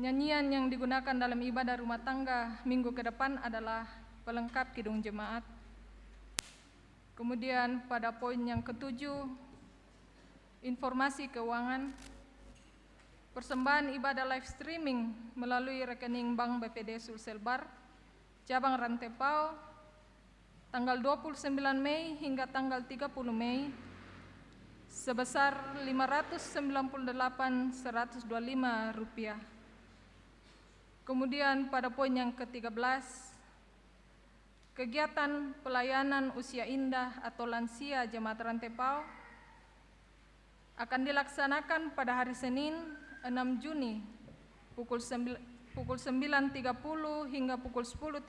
Nyanyian yang digunakan dalam ibadah rumah tangga minggu ke depan adalah pelengkap kidung jemaat. Kemudian pada poin yang ketujuh, informasi keuangan, persembahan ibadah live streaming melalui rekening Bank BPD Sulselbar, cabang Rantepao, tanggal 29 Mei hingga tanggal 30 Mei, sebesar Rp598.125. Kemudian pada poin yang ke-13, kegiatan pelayanan usia indah atau lansia Jemaat Rantepao akan dilaksanakan pada hari Senin 6 Juni pukul 9.30 hingga pukul 10.30.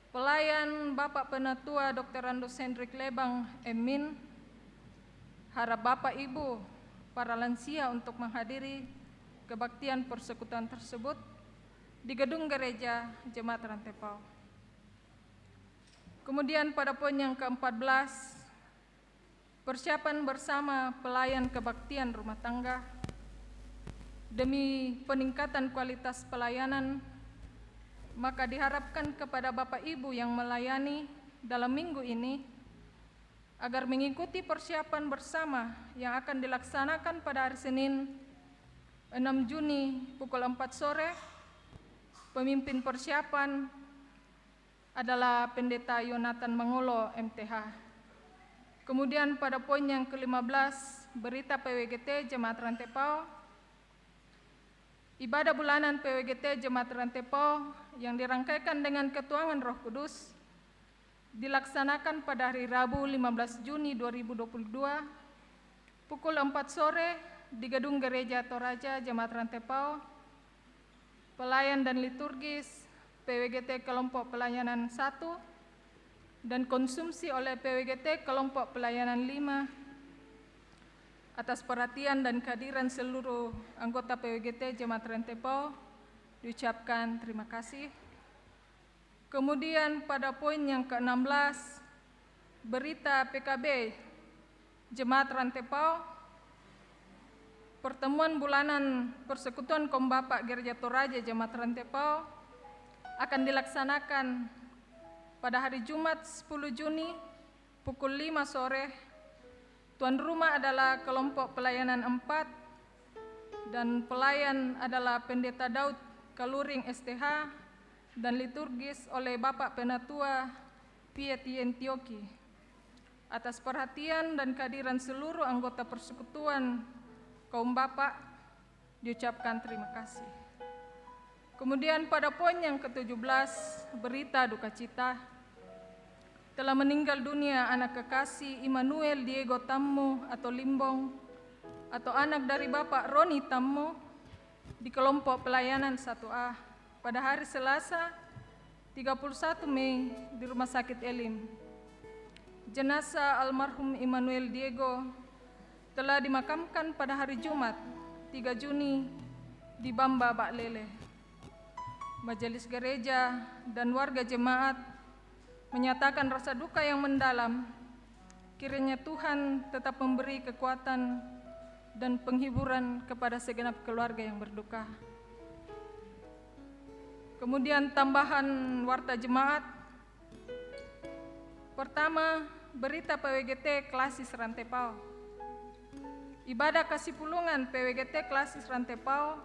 Pelayan Bapak Penatua Dr. Andos Hendrik Lebang Emin harap Bapak Ibu para lansia untuk menghadiri kebaktian persekutuan tersebut di gedung gereja Jemaat Rantepao. Kemudian pada poin yang ke-14, persiapan bersama pelayan kebaktian rumah tangga demi peningkatan kualitas pelayanan, maka diharapkan kepada Bapak Ibu yang melayani dalam minggu ini agar mengikuti persiapan bersama yang akan dilaksanakan pada hari Senin 6 Juni pukul 4 sore. Pemimpin persiapan adalah Pendeta Yonatan Mangolo MTH. Kemudian pada poin yang ke-15, berita PWGT Jemaat Rantepao. Ibadah bulanan PWGT Jemaat Rantepao yang dirangkaikan dengan ketuangan Roh Kudus dilaksanakan pada hari Rabu 15 Juni 2022 pukul 4 sore di gedung Gereja Toraja Jemaat Rantepao. Pelayan dan liturgis PWGT kelompok pelayanan 1 dan konsumsi oleh PWGT kelompok pelayanan 5. Atas perhatian dan kehadiran seluruh anggota PWGT Jemaat Rantepao diucapkan terima kasih. Kemudian pada poin yang ke-16, berita PKB Jemaat Rantepao. Pertemuan bulanan Persekutuan Kaum Bapak Gereja Toraja Jemaat Rantepao akan dilaksanakan pada hari Jumat 10 Juni pukul 5 sore. Tuan rumah adalah kelompok pelayanan 4 dan pelayan adalah Pendeta Daud Kaluring STH dan liturgis oleh Bapak Penatua Pieti Entioki. Atas perhatian dan kehadiran seluruh anggota Persekutuan Kaum Bapak diucapkan terima kasih. Kemudian pada poin yang ke-17, berita duka cita. Telah meninggal dunia anak kekasih Immanuel Diego Tammo atau Limbong atau anak dari Bapak Roni Tammo di kelompok pelayanan 1A pada hari Selasa 31 Mei di Rumah Sakit Elim. Jenazah almarhum Immanuel Diego telah dimakamkan pada hari Jumat 3 Juni di Bamba Baklele. Majelis gereja dan warga jemaat menyatakan rasa duka yang mendalam. Kiranya Tuhan tetap memberi kekuatan dan penghiburan kepada segenap keluarga yang berduka. Kemudian tambahan warta jemaat. Pertama, berita PWGT Klasis Rantepao. Ibadah kasih pulungan PWGT Klasis Rantepao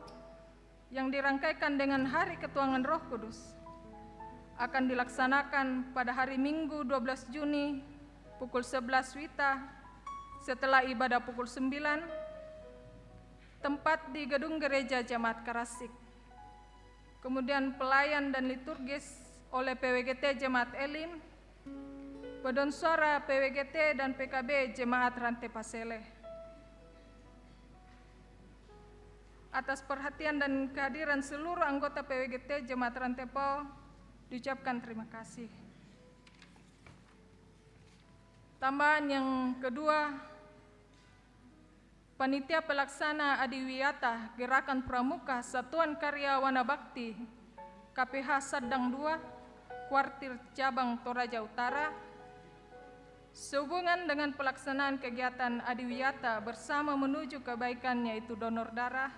yang dirangkaikan dengan Hari Ketuangan Roh Kudus akan dilaksanakan pada hari Minggu 12 Juni pukul 11 WITA setelah ibadah pukul 9, tempat di gedung gereja Jemaat Karasik. Kemudian pelayan dan liturgis oleh PWGT Jemaat Elim, Badan Suara PWGT dan PKB Jemaat Rantepasele. Atas perhatian dan kehadiran seluruh anggota PWGT Jemaat Rantepao diucapkan terima kasih. Tambahan yang kedua, Panitia Pelaksana Adiwiyata Gerakan Pramuka Satuan Karya Wana Bakti KPH Sadang 2 Kuartir Cabang Toraja Utara sehubungan dengan pelaksanaan kegiatan Adiwiyata bersama menuju kebaikan yaitu donor darah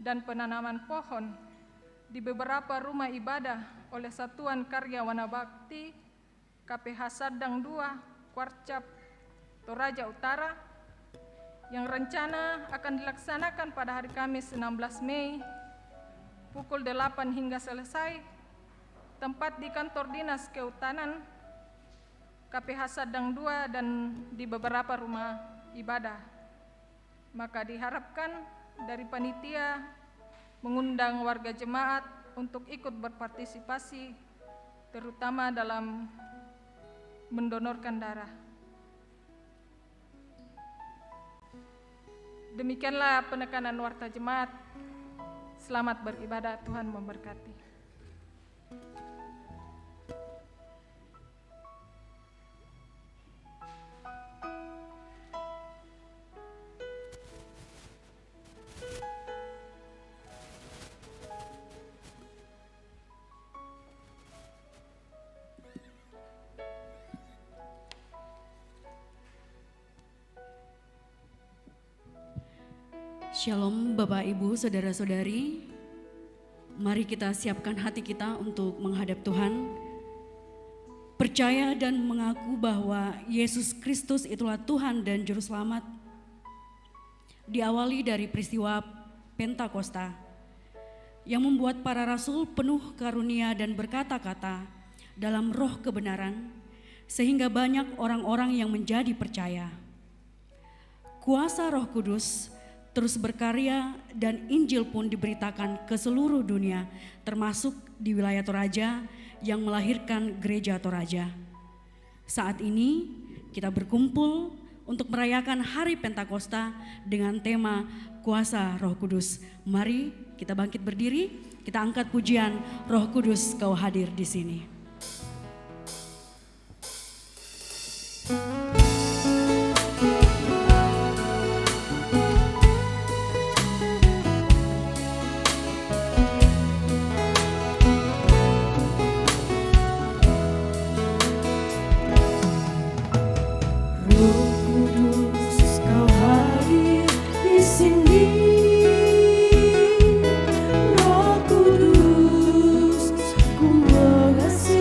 dan penanaman pohon di beberapa rumah ibadah oleh Satuan Karya Wanabakti KPH Sadang 2 Kuarcap Toraja Utara yang rencana akan dilaksanakan pada hari Kamis 16 Mei pukul 8 hingga selesai, tempat di kantor dinas kehutanan KPH Sadang 2 dan di beberapa rumah ibadah. Maka diharapkan dari panitia mengundang warga jemaat untuk ikut berpartisipasi, terutama dalam mendonorkan darah. Demikianlah penekanan warta jemaat. Selamat beribadah, Tuhan memberkati. Shalom Bapak Ibu Saudara-saudari, mari kita siapkan hati kita untuk menghadap Tuhan. Percaya dan mengaku bahwa Yesus Kristus itulah Tuhan dan Juru Selamat. Diawali dari peristiwa Pentakosta yang membuat para rasul penuh karunia dan berkata-kata dalam roh kebenaran, sehingga banyak orang-orang yang menjadi percaya. Kuasa Roh Kudus terus berkarya dan Injil pun diberitakan ke seluruh dunia, termasuk di wilayah Toraja yang melahirkan gereja Toraja. Saat ini kita berkumpul untuk merayakan hari Pentakosta dengan tema Kuasa Roh Kudus. Mari kita bangkit berdiri, kita angkat pujian Roh Kudus Kau hadir di sini. Roh Kudus, ku mengasihi.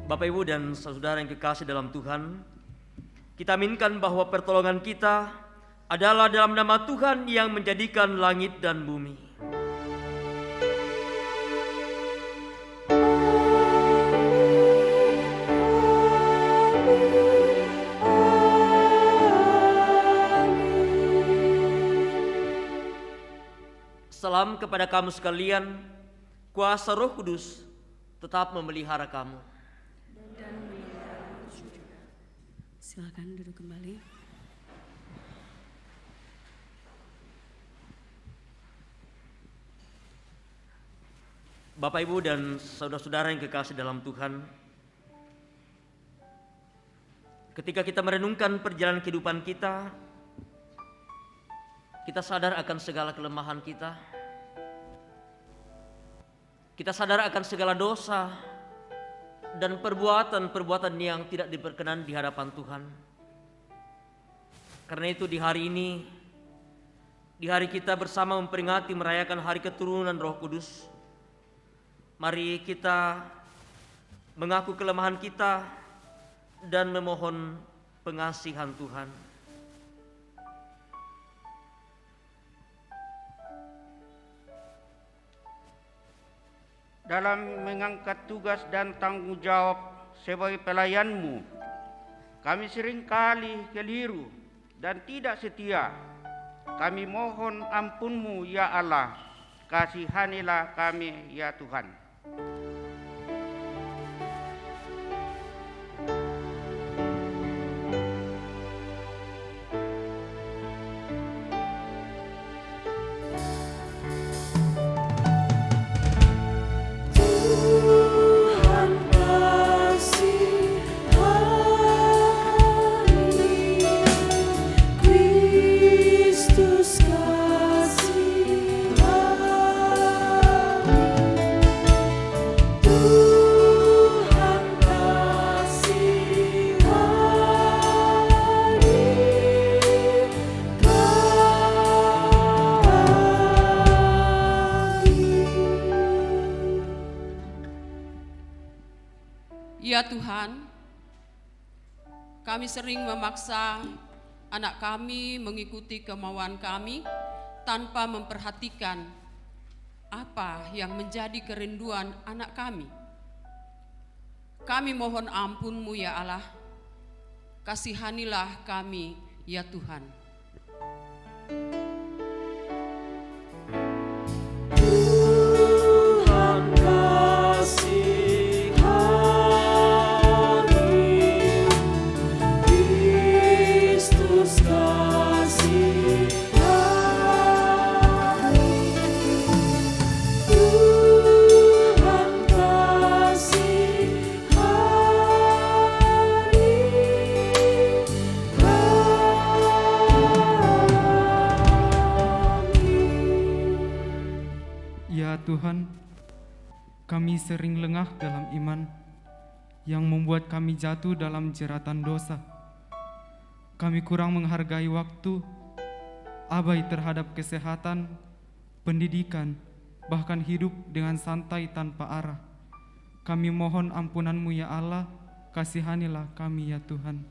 Bapak, Ibu, dan saudara yang kekasih dalam Tuhan, kita aminkan bahwa pertolongan kita adalah dalam nama Tuhan yang menjadikan langit dan bumi. Salam kepada kamu sekalian, kuasa Roh Kudus tetap memelihara kamu. Silakan duduk kembali. Bapak, Ibu, dan saudara-saudara yang kekasih dalam Tuhan, ketika kita merenungkan perjalanan kehidupan kita sadar akan segala kelemahan kita. Kita sadar akan segala dosa dan perbuatan-perbuatan yang tidak diperkenan di hadapan Tuhan. Karena itu di hari ini, di hari kita bersama memperingati merayakan hari keturunan Roh Kudus, mari kita mengaku kelemahan kita dan memohon pengasihan Tuhan. Dalam mengangkat tugas dan tanggung jawab sebagai pelayan-Mu, kami seringkali keliru dan tidak setia. Kami mohon ampun-Mu ya Allah, kasihanilah kami ya Tuhan. Ya Tuhan, kami sering memaksa anak kami mengikuti kemauan kami tanpa memperhatikan apa yang menjadi kerinduan anak kami. Kami mohon ampun-Mu ya Allah, kasihanilah kami ya Tuhan. Tuhan, kami sering lengah dalam iman yang membuat kami jatuh dalam jeratan dosa. Kami kurang menghargai waktu, abai terhadap kesehatan, pendidikan, bahkan hidup dengan santai tanpa arah. Kami mohon ampunan-Mu ya Allah, kasihanilah kami ya Tuhan.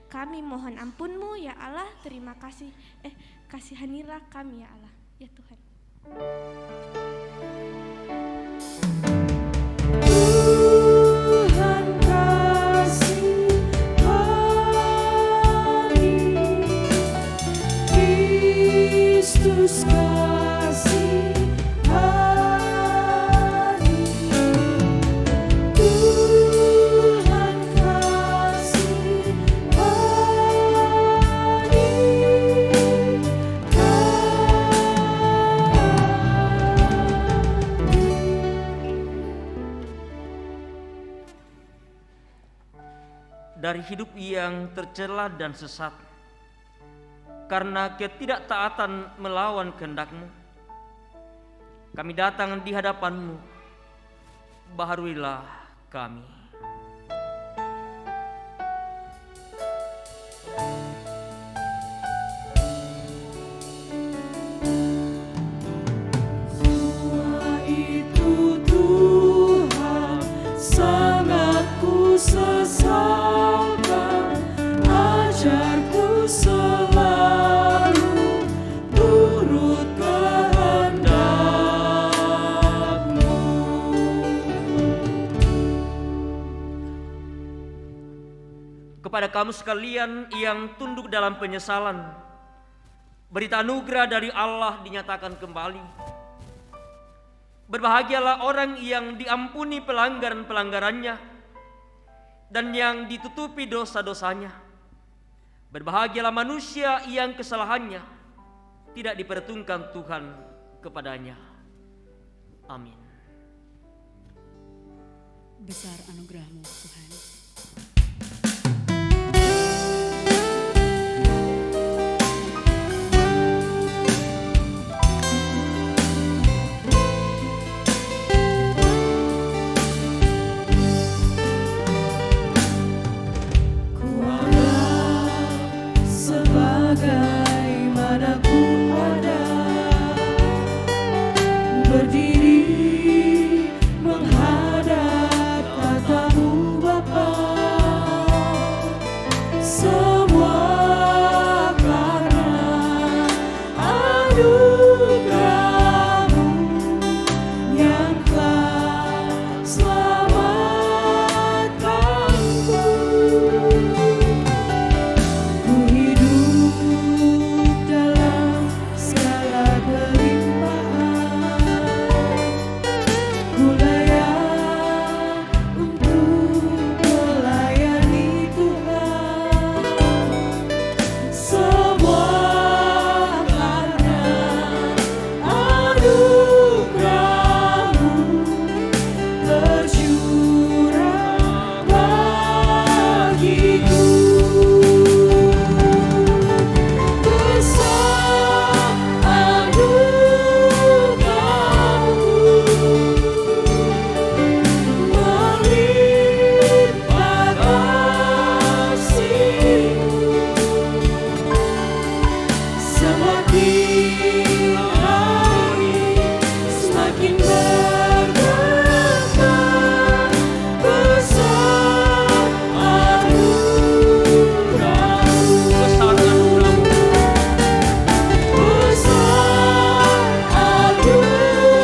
Kami mohon ampun-Mu ya Allah, terima kasih. Kasihanilah kami ya Allah, ya Tuhan. Tuhan kasihani, Kristus kasihani, Tuhan kasihani kami. dari hidup yang tercela dan sesat. Karena ketidaktaatan melawan kehendak-Mu, kami datang di hadapan-Mu, baharuilah kami. Semua itu Tuhan sangat ku sesalkan, ajarku selalu turut kehendak-Mu. Kepada kamu sekalian yang tunduk dalam penyesalan, berita anugerah dari Allah dinyatakan kembali. Berbahagialah orang yang diampuni pelanggaran-pelanggarannya dan yang ditutupi dosa-dosanya. Berbahagialah manusia yang kesalahannya tidak diperhitungkan Tuhan kepadanya. Amin. Besar anugerah-Mu Tuhan. Sebagaimana ku ada, berdiri menghadap tatamu Bapa, semua karena anugerah-Mu yang telah selamatkanku. Ku hidup dalam segala kelimpahan, ku layak untuk melayani Tuhan. Semua karena anugerah-Mu tercurah bagiku. Besar anugerah-Mu, melimpah kasih-Mu, semakin hari semakin berkah. Besar anugerah-Mu, Besar anugerah-Mu, besar anugerah-Mu,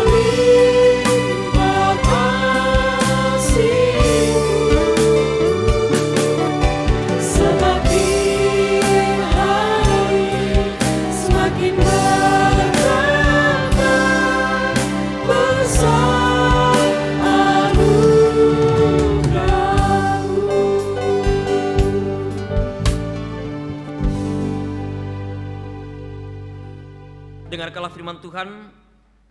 melimpah kasih-Mu, semakin hari semakin berkah. Besar anugerah-Mu. dengarkanlah firman Tuhan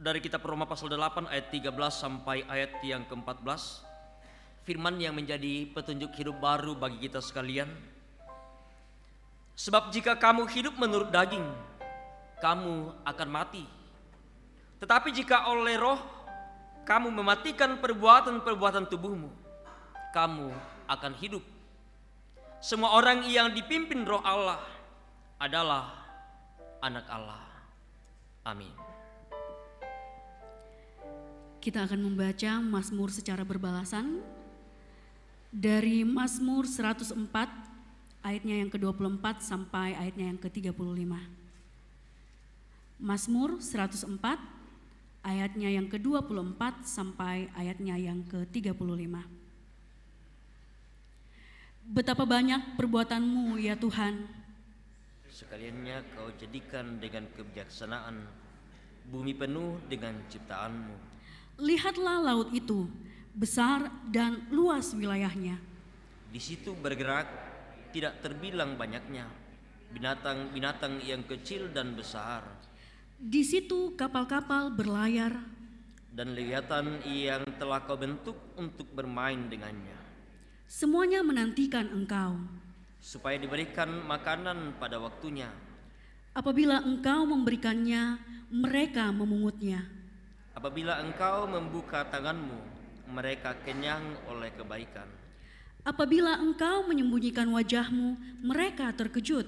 dari kitab Roma pasal 8 ayat 13 sampai ayat yang ke-14. Firman yang menjadi petunjuk hidup baru bagi kita sekalian. Sebab jika kamu hidup menurut daging, kamu akan mati. Tetapi jika oleh roh kamu mematikan perbuatan-perbuatan tubuhmu, kamu akan hidup. Semua orang yang dipimpin roh Allah adalah anak Allah. Amin. Kita akan membaca Mazmur secara berbalasan dari Mazmur 104 ayatnya yang ke-24 sampai ayatnya yang ke-35. Mazmur 104 ayatnya yang ke-24 sampai ayatnya yang ke-35. Betapa banyak perbuatan-Mu ya Tuhan. Sekaliannya Kau jadikan dengan kebijaksanaan bumi penuh dengan ciptaan-Mu. Lihatlah laut itu, besar dan luas wilayahnya. Di situ bergerak tidak terbilang banyaknya binatang-binatang yang kecil dan besar. Di situ kapal-kapal berlayar. dan Leviathan yang telah kau bentuk untuk bermain dengannya, Semuanya menantikan Engkau. supaya diberikan makanan pada waktunya. Apabila Engkau memberikannya, mereka memungutnya. Apabila engkau membuka tanganmu, mereka kenyang oleh kebaikan. Apabila Engkau menyembunyikan wajah-Mu, mereka terkejut.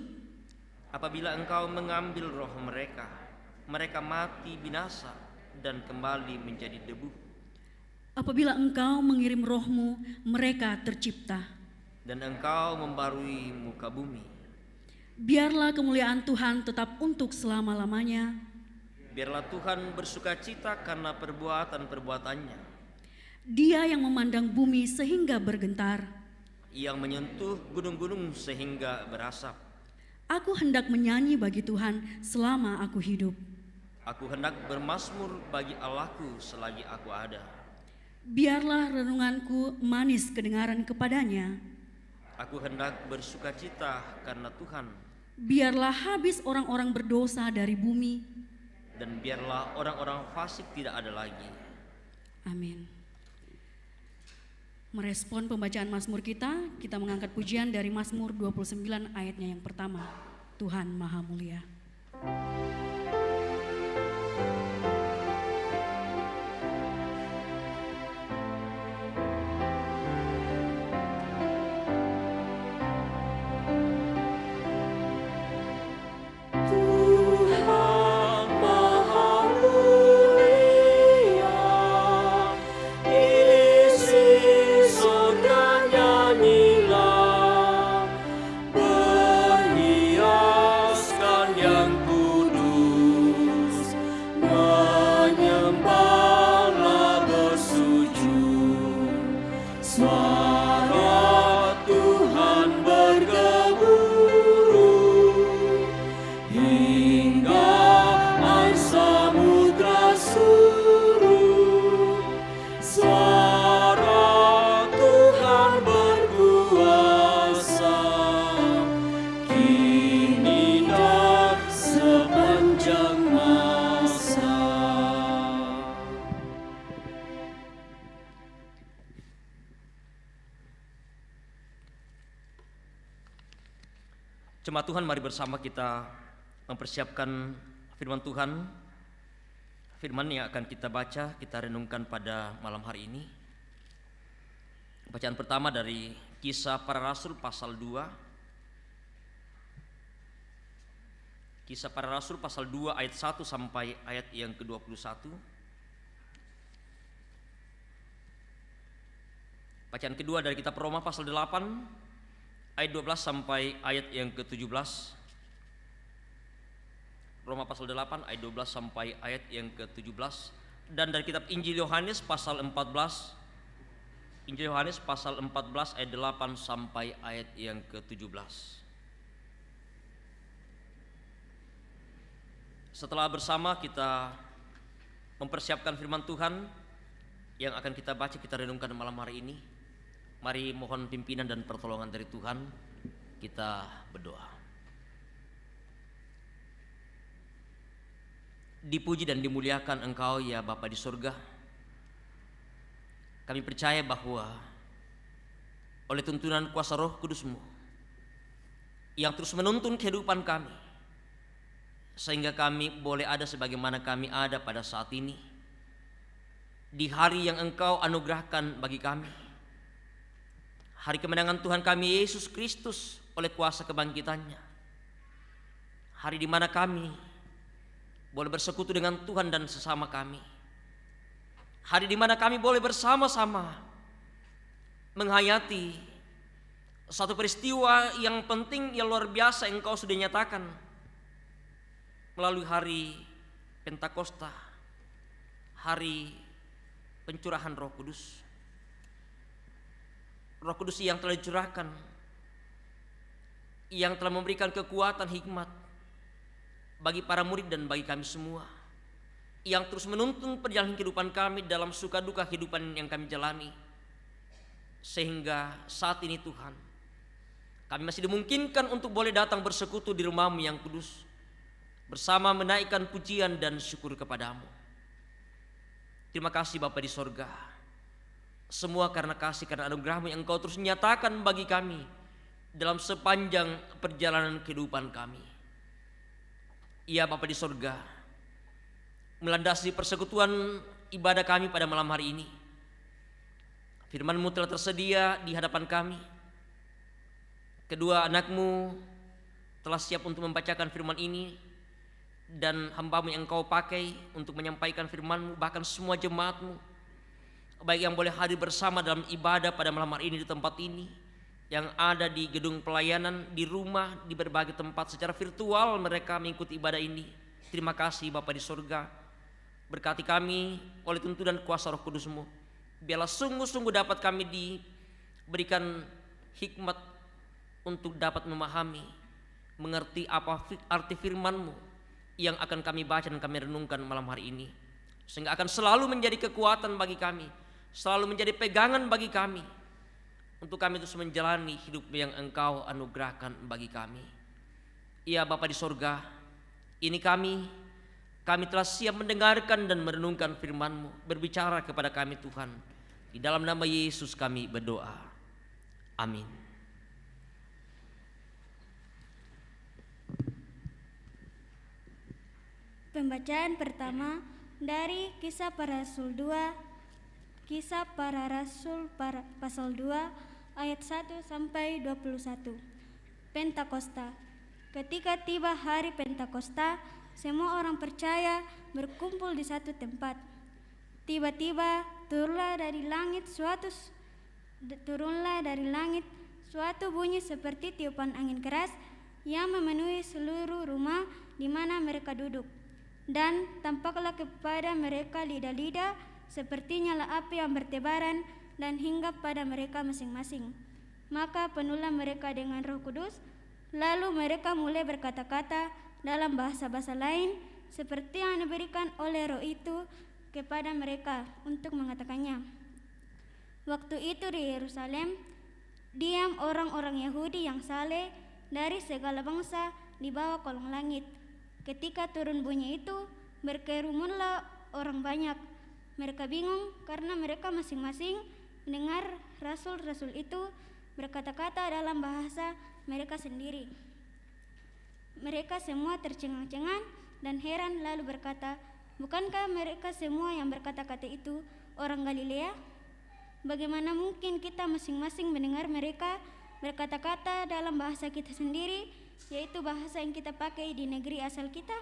Apabila engkau mengambil roh mereka, mereka mati binasa dan kembali menjadi debu. Apabila Engkau mengirim roh-Mu, mereka tercipta. Dan engkau membarui muka bumi. Biarlah kemuliaan Tuhan tetap untuk selama-lamanya. Biarlah Tuhan bersuka cita karena perbuatan-perbuatannya, Dia yang memandang bumi sehingga bergentar. yang menyentuh gunung-gunung sehingga berasap. Aku hendak menyanyi bagi Tuhan selama aku hidup. Aku hendak bermazmur bagi Allahku selagi aku ada. Biarlah renunganku manis kedengaran kepadanya. Aku hendak bersuka cita karena Tuhan, Biarlah habis orang-orang berdosa dari bumi. dan biarlah orang-orang fasik tidak ada lagi. Amin. Merespon pembacaan Mazmur kita mengangkat pujian dari Mazmur 29 ayatnya yang pertama. Tuhan Maha Mulia. Tuhan Maha Mulia, isi surga nyanyilah, berhiaskan yang kudus, menyembahlah bersujud. Suara Tuhan bergemuruh hingga air samudra surut. Suara Tuhan berkuasa kini dan sepanjang masa. Jemaat Tuhan, mari bersama kita mempersiapkan firman Tuhan. Firman yang akan kita baca, kita renungkan pada malam hari ini. Bacaan pertama dari Kisah Para Rasul pasal 2. Kisah Para Rasul pasal 2 ayat 1 sampai ayat yang ke-21. Bacaan kedua dari kitab Roma pasal 8 ayat 12 sampai ayat yang ke-17. Roma pasal 8 ayat 12 sampai ayat yang ke-17. Dan dari kitab Injil Yohanes pasal 14. Injil Yohanes pasal 14 ayat 8 sampai ayat yang ke-17. Setelah bersama kita mempersiapkan firman Tuhan yang akan kita baca, kita renungkan malam hari ini, mari mohon pimpinan dan pertolongan dari Tuhan. Kita berdoa. Dipuji dan dimuliakan Engkau ya Bapa di surga. Kami percaya bahwa oleh tuntunan kuasa Roh Kudus-Mu yang terus menuntun kehidupan kami, sehingga kami boleh ada sebagaimana kami ada pada saat ini, di hari yang Engkau anugerahkan bagi kami, hari kemenangan Tuhan kami Yesus Kristus oleh kuasa kebangkitannya. Hari di mana kami boleh bersekutu dengan Tuhan dan sesama kami. Hari di mana kami boleh bersama-sama menghayati satu peristiwa yang penting, yang luar biasa Engkau sudah nyatakan melalui hari Pentakosta, hari pencurahan Roh Kudus. Roh Kudus yang telah dicurahkan, yang telah memberikan kekuatan hikmat bagi para murid dan bagi kami semua, yang terus menuntun perjalanan kehidupan kami dalam suka duka kehidupan yang kami jalani, sehingga saat ini Tuhan kami masih dimungkinkan untuk boleh datang bersekutu di rumah-Mu yang kudus, bersama menaikkan pujian dan syukur kepadamu. Terima kasih Bapa di sorga. Semua karena kasih, karena anugerah-Mu yang Engkau terus nyatakan bagi kami dalam sepanjang perjalanan kehidupan kami. Ya Bapa di sorga, melandasi persekutuan ibadah kami pada malam hari ini, Firman-Mu telah tersedia di hadapan kami. Kedua anak-Mu telah siap untuk membacakan firman ini, dan hamba-Mu yang Engkau pakai untuk menyampaikan firman-Mu, bahkan semua jemaat-Mu, baik yang boleh hadir bersama dalam ibadah pada malam hari ini di tempat ini, yang ada di gedung pelayanan, di rumah, di berbagai tempat secara virtual mereka mengikuti ibadah ini. Terima kasih Bapa di sorga. Berkati kami oleh tuntunan kuasa Roh Kudus-Mu. Biarlah sungguh-sungguh dapat kami diberikan hikmat untuk dapat memahami, mengerti apa arti firman-Mu yang akan kami baca dan kami renungkan malam hari ini, sehingga akan selalu menjadi kekuatan bagi kami, selalu menjadi pegangan bagi kami, untuk kami terus menjalani hidup yang Engkau anugerahkan bagi kami. Ya Bapa di sorga, ini kami telah siap mendengarkan dan merenungkan firman-Mu. Berbicara kepada kami Tuhan, di dalam nama Yesus kami berdoa, amin. Pembacaan pertama dari Kisah Para Rasul 2, Kisah Para Rasul pasal 2 ayat 1 sampai 21. Pentakosta. Ketika tiba hari Pentakosta, semua orang percaya berkumpul di satu tempat. Tiba-tiba turunlah dari langit suatu bunyi seperti tiupan angin keras yang memenuhi seluruh rumah di mana mereka duduk. Dan tampaklah kepada mereka lidah-lidah seperti nyala api yang bertebaran dan hinggap pada mereka masing-masing. Maka penuhlah mereka dengan Roh Kudus, lalu mereka mulai berkata-kata dalam bahasa-bahasa lain seperti yang diberikan oleh Roh itu kepada mereka untuk mengatakannya. Waktu itu di Yerusalem diam orang-orang Yahudi yang saleh dari segala bangsa di bawah kolong langit. Ketika turun bunyi itu, berkerumunlah orang banyak. Mereka bingung karena mereka masing-masing mendengar rasul-rasul itu berkata-kata dalam bahasa mereka sendiri. Mereka semua tercengang-cengang dan heran lalu berkata, "Bukankah mereka semua yang berkata-kata itu orang Galilea? Bagaimana mungkin kita masing-masing mendengar mereka berkata-kata dalam bahasa kita sendiri, yaitu bahasa yang kita pakai di negeri asal kita?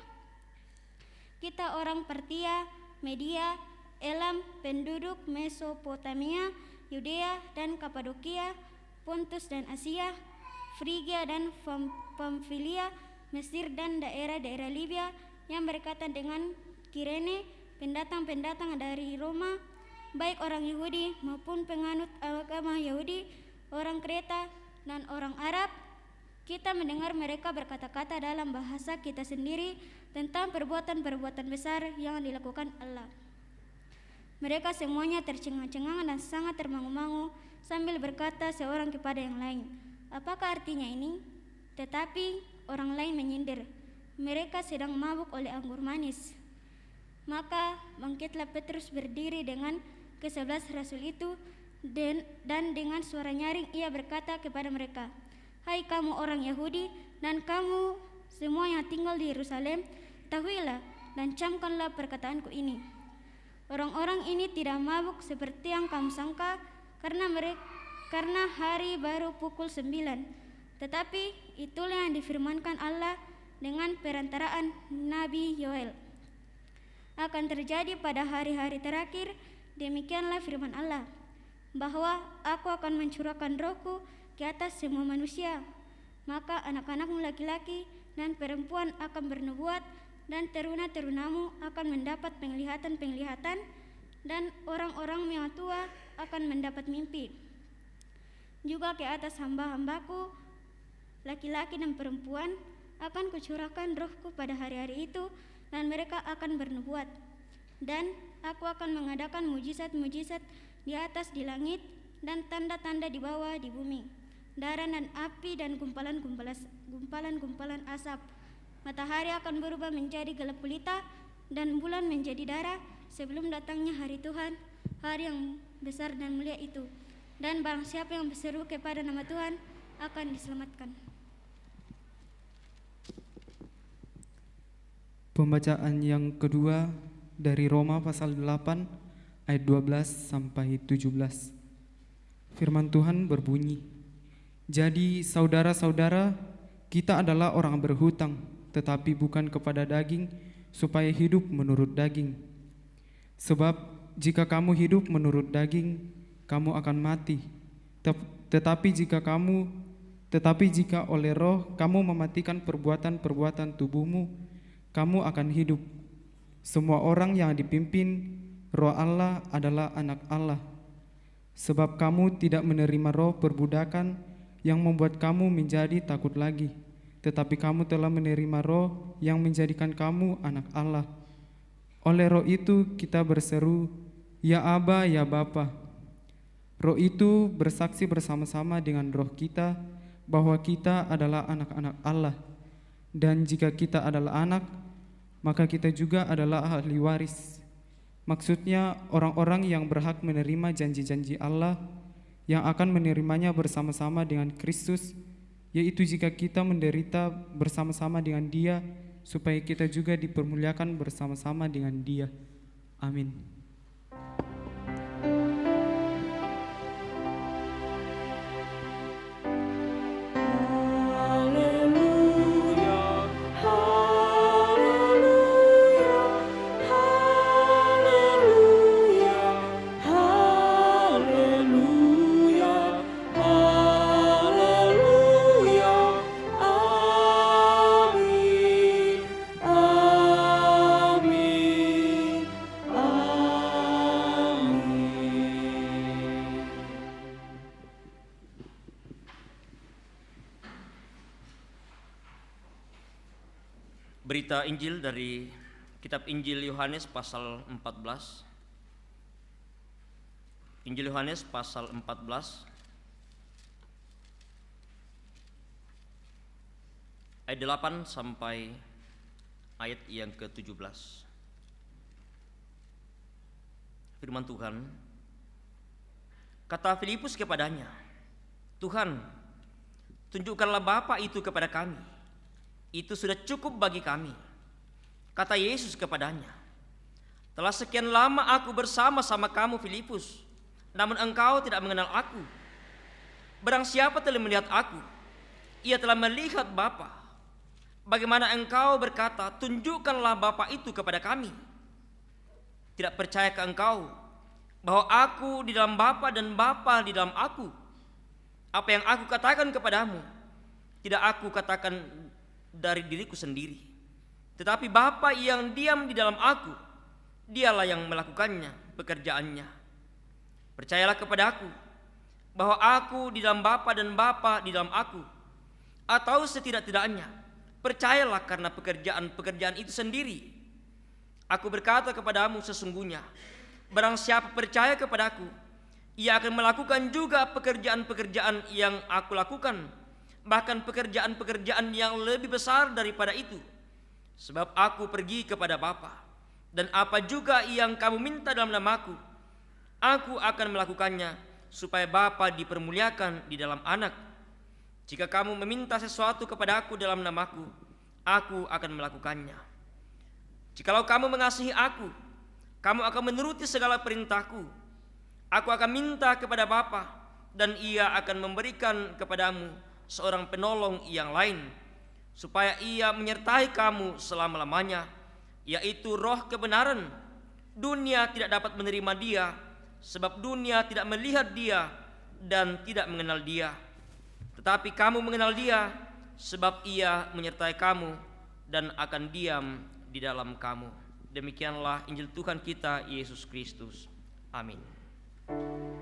Kita orang Partia, Media, Elam, penduduk Mesopotamia, Yudea dan Kapadokia, Pontus dan Asia, Frigia dan Pamfilia, Mesir dan daerah-daerah Libya yang berkaitan dengan Kirene, pendatang-pendatang dari Roma, baik orang Yahudi maupun penganut agama Yahudi, orang Kreta dan orang Arab. Kita mendengar mereka berkata-kata dalam bahasa kita sendiri tentang perbuatan-perbuatan besar yang dilakukan Allah." Mereka semuanya tercengang-cengang dan sangat termangu-mangu sambil berkata seorang kepada yang lain, "Apakah artinya ini?" Tetapi orang lain menyindir, "Mereka sedang mabuk oleh anggur manis." Maka bangkitlah Petrus berdiri dengan ke-11 rasul itu dan dengan suara nyaring ia berkata kepada mereka, "Hai kamu orang Yahudi dan kamu semua yang tinggal di Yerusalem, ketahuilah dan camkanlah perkataanku ini. Orang-orang ini tidak mabuk seperti yang kamu sangka karena hari baru pukul 9. Tetapi itulah yang difirmankan Allah dengan perantaraan Nabi Yoel. Akan terjadi pada hari-hari terakhir, demikianlah firman Allah, bahwa aku akan mencurahkan rohku ke atas semua manusia. Maka anak-anakmu laki-laki dan perempuan akan bernubuat, dan teruna-terunamu akan mendapat penglihatan-penglihatan, dan orang-orang yang tua akan mendapat mimpi. Juga ke atas hamba-hambaku, laki-laki dan perempuan, akan kucurahkan rohku pada hari-hari itu, dan mereka akan bernubuat. Dan aku akan mengadakan mujizat-mujizat di atas di langit, dan tanda-tanda di bawah di bumi, darah dan api dan gumpalan-gumpalan asap. Matahari akan berubah menjadi gelap gulita dan bulan menjadi darah sebelum datangnya hari Tuhan, hari yang besar dan mulia itu. Dan barang siapa yang berseru kepada nama Tuhan akan diselamatkan. Pembacaan yang kedua dari Roma pasal 8 ayat 12 sampai 17. Firman Tuhan berbunyi, "Jadi saudara-saudara, kita adalah orang berhutang, tetapi bukan kepada daging, supaya hidup menurut daging. Sebab jika kamu hidup menurut daging, kamu akan mati. Tetapi jika oleh Roh kamu mematikan perbuatan-perbuatan tubuhmu, kamu akan hidup. Semua orang yang dipimpin Roh Allah adalah anak Allah. Sebab kamu tidak menerima roh perbudakan yang membuat kamu menjadi takut lagi, tetapi kamu telah menerima roh yang menjadikan kamu anak Allah. Oleh roh itu kita berseru, ya Aba, ya Bapa. Roh itu bersaksi bersama-sama dengan roh kita bahwa kita adalah anak-anak Allah. Dan jika kita adalah anak, maka kita juga adalah ahli waris. Maksudnya orang-orang yang berhak menerima janji-janji Allah, yang akan menerimanya bersama-sama dengan Kristus, yaitu jika kita menderita bersama-sama dengan Dia, supaya kita juga dipermuliakan bersama-sama dengan Dia. Amin. Berita Injil dari kitab Injil Yohanes pasal 14. Injil Yohanes pasal 14 ayat 8 sampai ayat yang ke-17. Firman Tuhan, kata Filipus kepadanya, "Tuhan, tunjukkanlah Bapa itu kepada kami. Itu sudah cukup bagi kami." Kata Yesus kepadanya, "Telah sekian lama aku bersama-sama kamu, Filipus, namun engkau tidak mengenal aku. Barang siapa telah melihat aku, ia telah melihat Bapa. Bagaimana engkau berkata, tunjukkanlah Bapa itu kepada kami? Tidak percayakah engkau bahwa aku di dalam Bapa dan Bapa di dalam aku? Apa yang aku katakan kepadamu, tidak aku katakan dari diriku sendiri, tetapi Bapa yang diam di dalam aku, Dialah yang melakukannya, pekerjaannya. Percayalah kepada aku bahwa aku di dalam Bapa dan Bapa di dalam aku, atau setidak-tidaknya percayalah karena pekerjaan-pekerjaan itu sendiri. Aku berkata kepadamu sesungguhnya, barang siapa percaya kepadaku, ia akan melakukan juga pekerjaan-pekerjaan yang aku lakukan, bahkan pekerjaan-pekerjaan yang lebih besar daripada itu. Sebab aku pergi kepada Bapa, dan apa juga yang kamu minta dalam namaku, aku akan melakukannya, supaya Bapa dipermuliakan di dalam Anak. Jika kamu meminta sesuatu kepada aku dalam namaku, aku akan melakukannya. Jikalau kamu mengasihi aku, kamu akan menuruti segala perintahku. Aku akan minta kepada Bapa, dan Ia akan memberikan kepadamu seorang penolong yang lain, supaya Ia menyertai kamu selama-lamanya, yaitu Roh kebenaran. Dunia tidak dapat menerima Dia, sebab dunia tidak melihat Dia dan tidak mengenal Dia. Tetapi kamu mengenal Dia, sebab Ia menyertai kamu dan akan diam di dalam kamu. Demikianlah Injil Tuhan kita Yesus Kristus. Amin. Amin.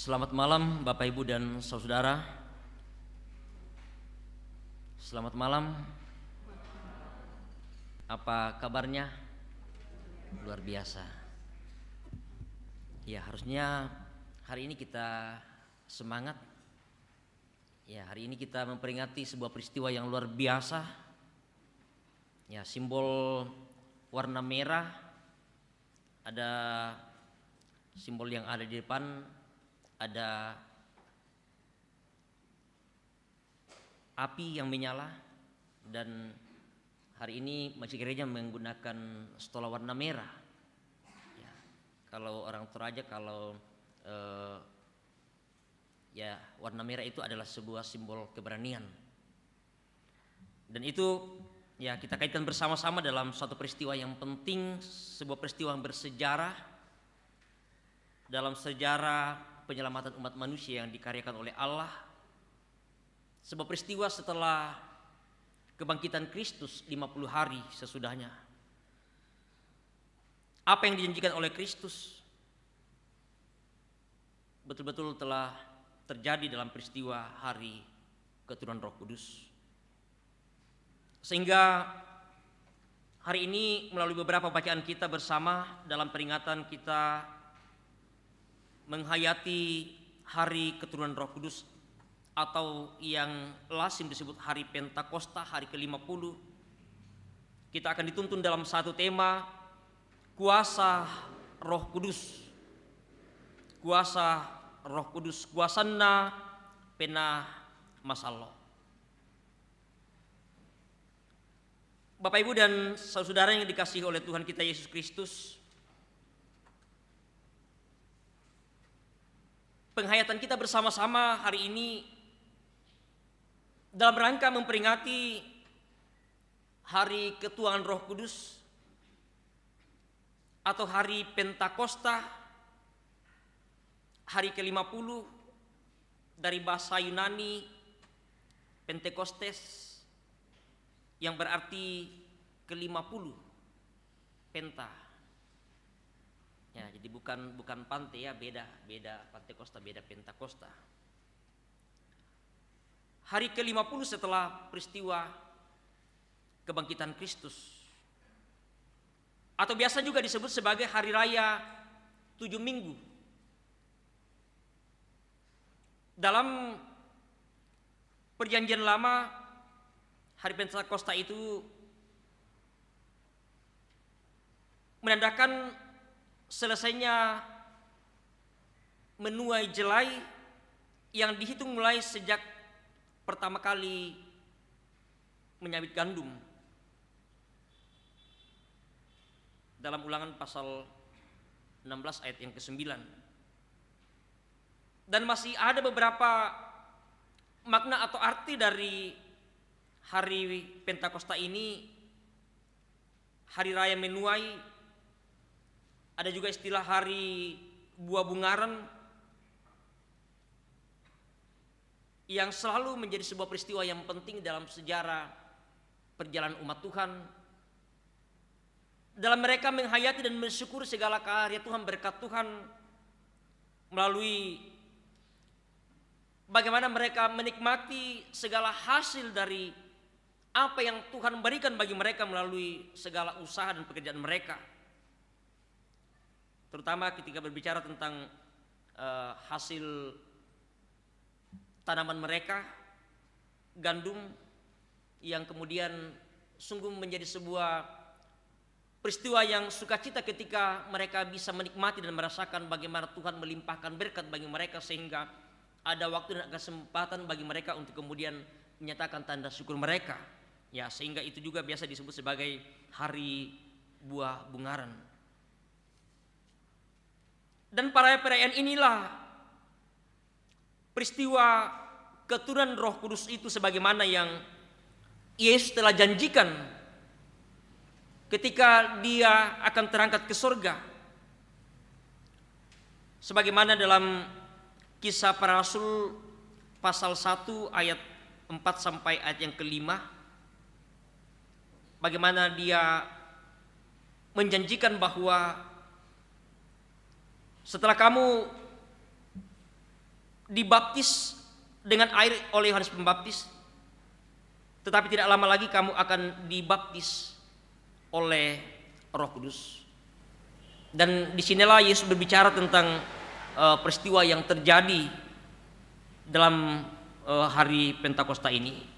Selamat malam Bapak Ibu dan Saudara. Selamat malam. Apa kabarnya? Luar biasa. Ya, harusnya hari ini kita semangat. Ya, hari ini kita memperingati sebuah peristiwa yang luar biasa. Ya, simbol warna merah. Ada simbol yang ada di depan, ada api yang menyala, dan hari ini Masjid Gereja menggunakan stola warna merah. Ya, kalau orang Toraja ya warna merah itu adalah sebuah simbol keberanian, dan itu ya kita kaitkan bersama-sama dalam suatu peristiwa yang penting, sebuah peristiwa yang bersejarah dalam sejarah penyelamatan umat manusia yang dikaryakan oleh Allah. Sebuah peristiwa setelah kebangkitan Kristus 50 hari sesudahnya. Apa yang dijanjikan oleh Kristus betul-betul telah terjadi dalam peristiwa hari keturunan Roh Kudus. Sehingga hari ini melalui beberapa bacaan kita bersama dalam peringatan kita menghayati hari keturunan Roh Kudus, atau yang lazim disebut hari Pentakosta, hari ke-50, kita akan dituntun dalam satu tema, kuasa Roh Kudus. Kuasa Roh Kudus, kuasanna pena masallo. Bapak Ibu dan saudara yang dikasihi oleh Tuhan kita Yesus Kristus, penghayatan kita bersama-sama hari ini dalam rangka memperingati hari ketuaan Roh Kudus atau hari Pentakosta, hari ke-50 dari bahasa Yunani Pentekostes yang berarti ke-50, penta. Ya, jadi bukan pante ya, beda Pentekosta, beda Pentakosta. Hari ke-50 setelah peristiwa kebangkitan Kristus, atau biasa juga disebut sebagai hari raya 7 minggu. Dalam perjanjian lama, hari Pentakosta itu menandakan selesainya menuai jelai yang dihitung mulai sejak pertama kali menyabit gandum. Dalam Ulangan pasal 16 ayat yang ke-9. Dan masih ada beberapa makna atau arti dari hari Pentakosta ini. Hari raya menuai, ada juga istilah hari buah bungaran, yang selalu menjadi sebuah peristiwa yang penting dalam sejarah perjalanan umat Tuhan. Dalam mereka menghayati dan mensyukuri segala karya Tuhan, berkat Tuhan, melalui bagaimana mereka menikmati segala hasil dari apa yang Tuhan berikan bagi mereka melalui segala usaha dan pekerjaan mereka. Terutama ketika berbicara tentang hasil tanaman mereka, gandum, yang kemudian sungguh menjadi sebuah peristiwa yang sukacita ketika mereka bisa menikmati dan merasakan bagaimana Tuhan melimpahkan berkat bagi mereka, sehingga ada waktu dan kesempatan bagi mereka untuk kemudian menyatakan tanda syukur mereka. Ya, sehingga itu juga biasa disebut sebagai hari buah bungaran. Dan perayaan inilah peristiwa keturunan Roh Kudus itu sebagaimana yang Yesus telah janjikan ketika dia akan terangkat ke surga. Sebagaimana dalam Kisah Para Rasul pasal 1 ayat 4 sampai ayat yang ke-5, bagaimana dia menjanjikan bahwa setelah kamu dibaptis dengan air oleh Yohanes Pembaptis, tetapi tidak lama lagi kamu akan dibaptis oleh Roh Kudus. Dan disinilah Yesus berbicara tentang peristiwa yang terjadi dalam hari Pentakosta ini.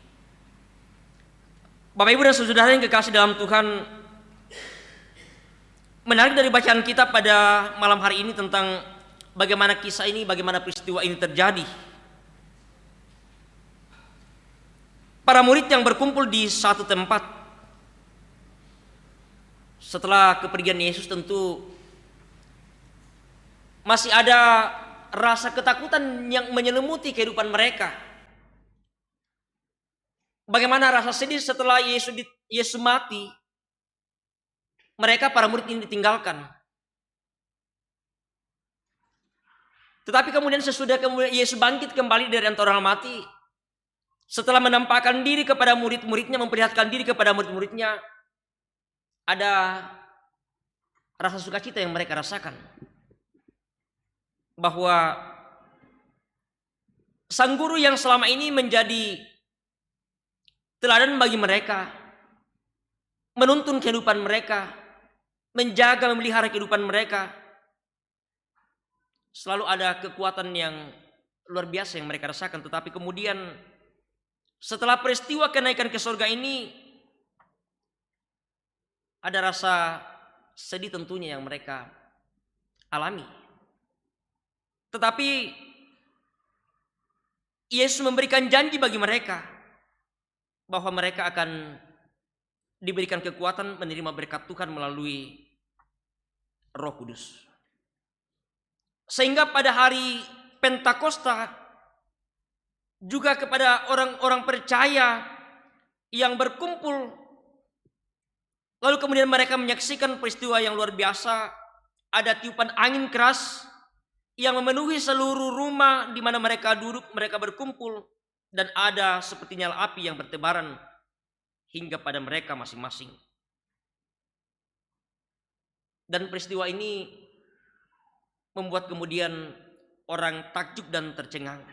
Bapak Ibu dan saudara yang kekasih dalam Tuhan, menarik dari bacaan kita pada malam hari ini tentang bagaimana kisah ini, bagaimana peristiwa ini terjadi. Para murid yang berkumpul di satu tempat setelah kepergian Yesus tentu masih ada rasa ketakutan yang menyelimuti kehidupan mereka. Bagaimana rasa sedih setelah Yesus mati, mereka para murid ini ditinggalkan. Tetapi kemudian sesudah Yesus bangkit kembali dari antara orang mati, setelah menampakkan diri kepada murid-muridnya, memperlihatkan diri kepada murid-muridnya, ada rasa sukacita yang mereka rasakan. Bahwa sang guru yang selama ini menjadi teladan bagi mereka, menuntun kehidupan mereka, menjaga, memelihara kehidupan mereka, selalu ada kekuatan yang luar biasa yang mereka rasakan. Tetapi kemudian setelah peristiwa kenaikan ke surga ini, ada rasa sedih tentunya yang mereka alami. Tetapi Yesus memberikan janji bagi mereka bahwa mereka akan diberikan kekuatan menerima berkat Tuhan melalui Roh Kudus. Sehingga pada hari Pentakosta juga kepada orang-orang percaya yang berkumpul, lalu kemudian mereka menyaksikan peristiwa yang luar biasa. Ada tiupan angin keras yang memenuhi seluruh rumah di mana mereka duduk, mereka berkumpul, dan ada seperti nyala api yang bertebaran hingga pada mereka masing-masing. Dan peristiwa ini membuat kemudian orang takjub dan tercengang.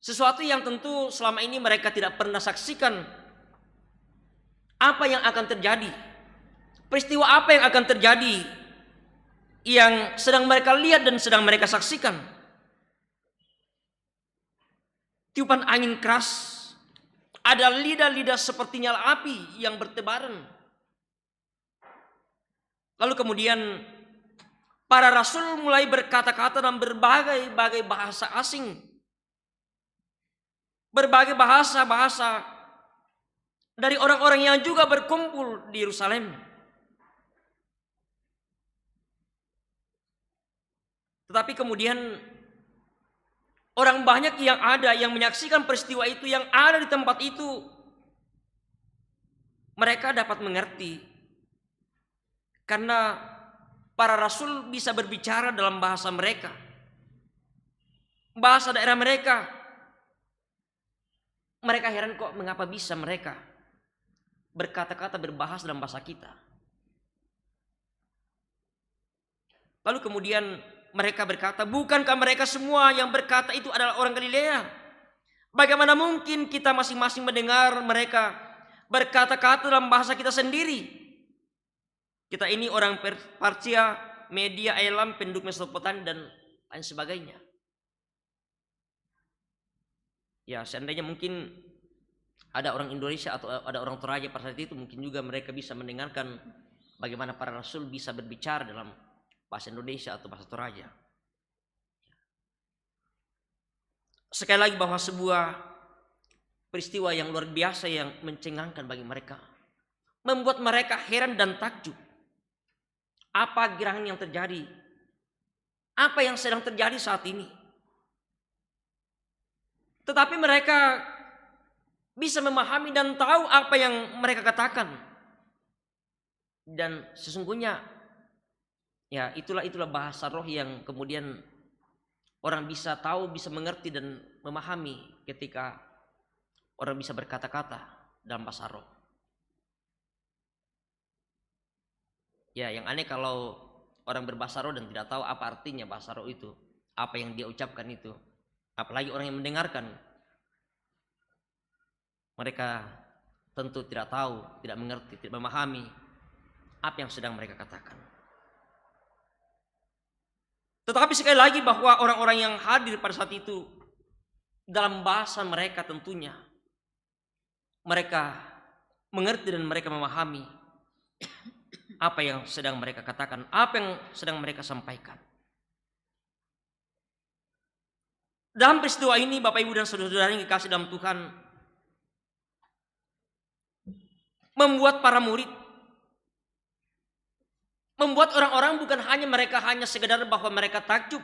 Sesuatu yang tentu selama ini mereka tidak pernah saksikan. Apa yang akan terjadi? Peristiwa apa yang akan terjadi yang sedang mereka lihat dan sedang mereka saksikan? Tiupan angin keras, ada lidah-lidah seperti nyala api yang bertebaran. Lalu kemudian para rasul mulai berkata-kata dalam berbagai bahasa asing. Berbagai bahasa-bahasa dari orang-orang yang juga berkumpul di Yerusalem. Tetapi kemudian orang banyak yang ada yang menyaksikan peristiwa itu, yang ada di tempat itu, mereka dapat mengerti karena para rasul bisa berbicara dalam bahasa mereka, bahasa daerah mereka. Mereka heran kok mengapa bisa mereka berkata-kata, berbahasa dalam bahasa kita. Lalu kemudian mereka berkata, bukankah mereka semua yang berkata itu adalah orang Galilea? Bagaimana mungkin kita masing-masing mendengar mereka berkata-kata dalam bahasa kita sendiri? Kita ini orang Partia, Media, Elam, penduduk Mesopotamia dan lain sebagainya. Ya, seandainya mungkin ada orang Indonesia atau ada orang Toraja pada saat itu, mungkin juga mereka bisa mendengarkan bagaimana para rasul bisa berbicara dalam bahasa Indonesia atau bahasa Toraja. Sekali lagi bahwa sebuah peristiwa yang luar biasa yang mencengangkan bagi mereka, membuat mereka heran dan takjub. Apa gerangan yang terjadi? Apa yang sedang terjadi saat ini? Tetapi mereka bisa memahami dan tahu apa yang mereka katakan. Dan sesungguhnya ya itulah bahasa roh yang kemudian orang bisa tahu, bisa mengerti dan memahami ketika orang bisa berkata-kata dalam bahasa roh. Ya, yang aneh kalau orang berbahasa roh dan tidak tahu apa artinya bahasa roh itu. apa yang dia ucapkan itu. Apalagi orang yang mendengarkan. Mereka tentu tidak tahu, tidak mengerti, tidak memahami apa yang sedang mereka katakan. Tetapi sekali lagi bahwa orang-orang yang hadir pada saat itu, dalam bahasa mereka tentunya, mereka mengerti dan mereka memahami apa yang sedang mereka katakan, apa yang sedang mereka sampaikan. Dalam peristiwa ini, Bapak Ibu dan saudara-saudara yang dikasih dalam Tuhan, membuat para murid, membuat orang-orang bukan hanya mereka hanya sekedar bahwa mereka takjub.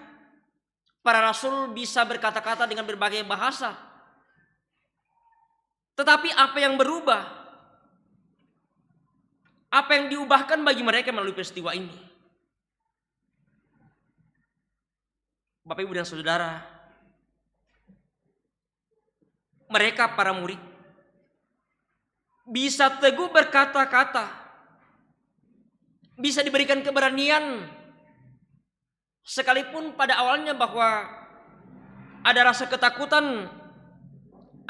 Para rasul bisa berkata-kata dengan berbagai bahasa. Tetapi apa yang berubah? Apa yang diubahkan bagi mereka melalui peristiwa ini? Bapak Ibu dan saudara, mereka para murid bisa teguh berkata-kata, bisa diberikan keberanian, sekalipun pada awalnya bahwa ada rasa ketakutan,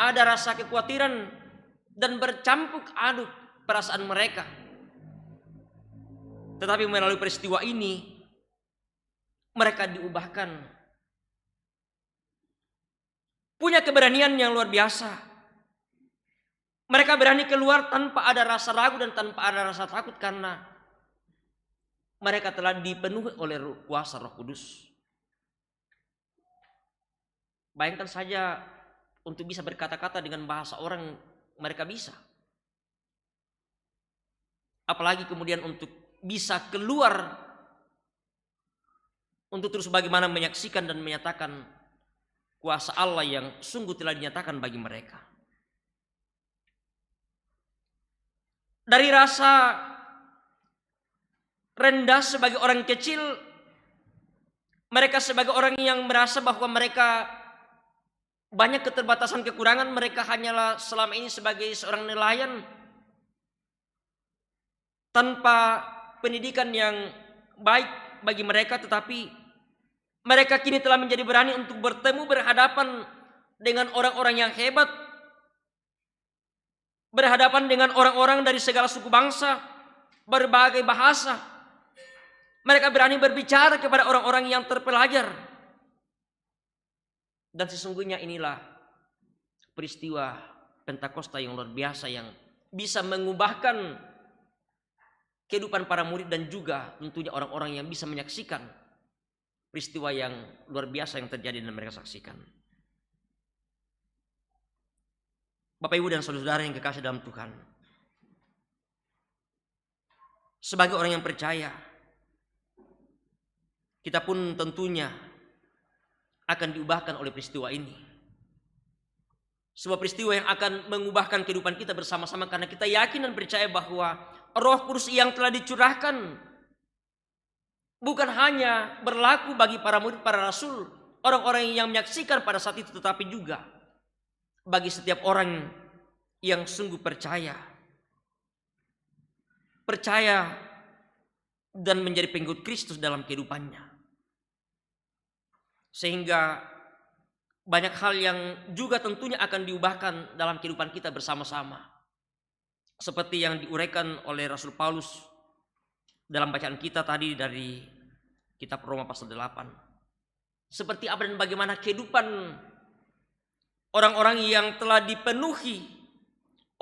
ada rasa kekhawatiran, dan bercampur aduk perasaan mereka. Tetapi melalui peristiwa ini, mereka diubahkan. Punya keberanian yang luar biasa. Mereka berani keluar tanpa ada rasa ragu dan tanpa ada rasa takut karena mereka telah dipenuhi oleh kuasa Roh Kudus. Bayangkan saja untuk bisa berkata-kata dengan bahasa orang, mereka bisa. Apalagi kemudian untuk bisa keluar untuk terus bagaimana menyaksikan dan menyatakan kuasa Allah yang sungguh telah dinyatakan bagi mereka. Dari rasa rendah sebagai orang kecil, mereka sebagai orang yang merasa bahwa mereka banyak keterbatasan kekurangan, mereka hanyalah selama ini sebagai seorang nelayan tanpa pendidikan yang baik bagi mereka, tetapi mereka kini telah menjadi berani untuk bertemu berhadapan dengan orang-orang yang hebat, berhadapan dengan orang-orang dari segala suku bangsa, berbagai bahasa. Mereka berani berbicara kepada orang-orang yang terpelajar. Dan sesungguhnya inilah peristiwa Pentakosta yang luar biasa yang bisa mengubahkan kehidupan para murid dan juga tentunya orang-orang yang bisa menyaksikan peristiwa yang luar biasa yang terjadi dan mereka saksikan. Bapak Ibu dan saudara yang kekasih dalam Tuhan, sebagai orang yang percaya, kita pun tentunya akan diubahkan oleh peristiwa ini. Sebuah peristiwa yang akan mengubahkan kehidupan kita bersama-sama karena kita yakin dan percaya bahwa Roh Kudus yang telah dicurahkan bukan hanya berlaku bagi para murid, para rasul, orang-orang yang menyaksikan pada saat itu, tetapi juga bagi setiap orang yang sungguh percaya dan menjadi pengikut Kristus dalam kehidupannya. Sehingga banyak hal yang juga tentunya akan diubahkan dalam kehidupan kita bersama-sama. Seperti yang diuraikan oleh Rasul Paulus dalam bacaan kita tadi dari kitab Roma pasal 8. Seperti apa dan bagaimana kehidupan orang-orang yang telah dipenuhi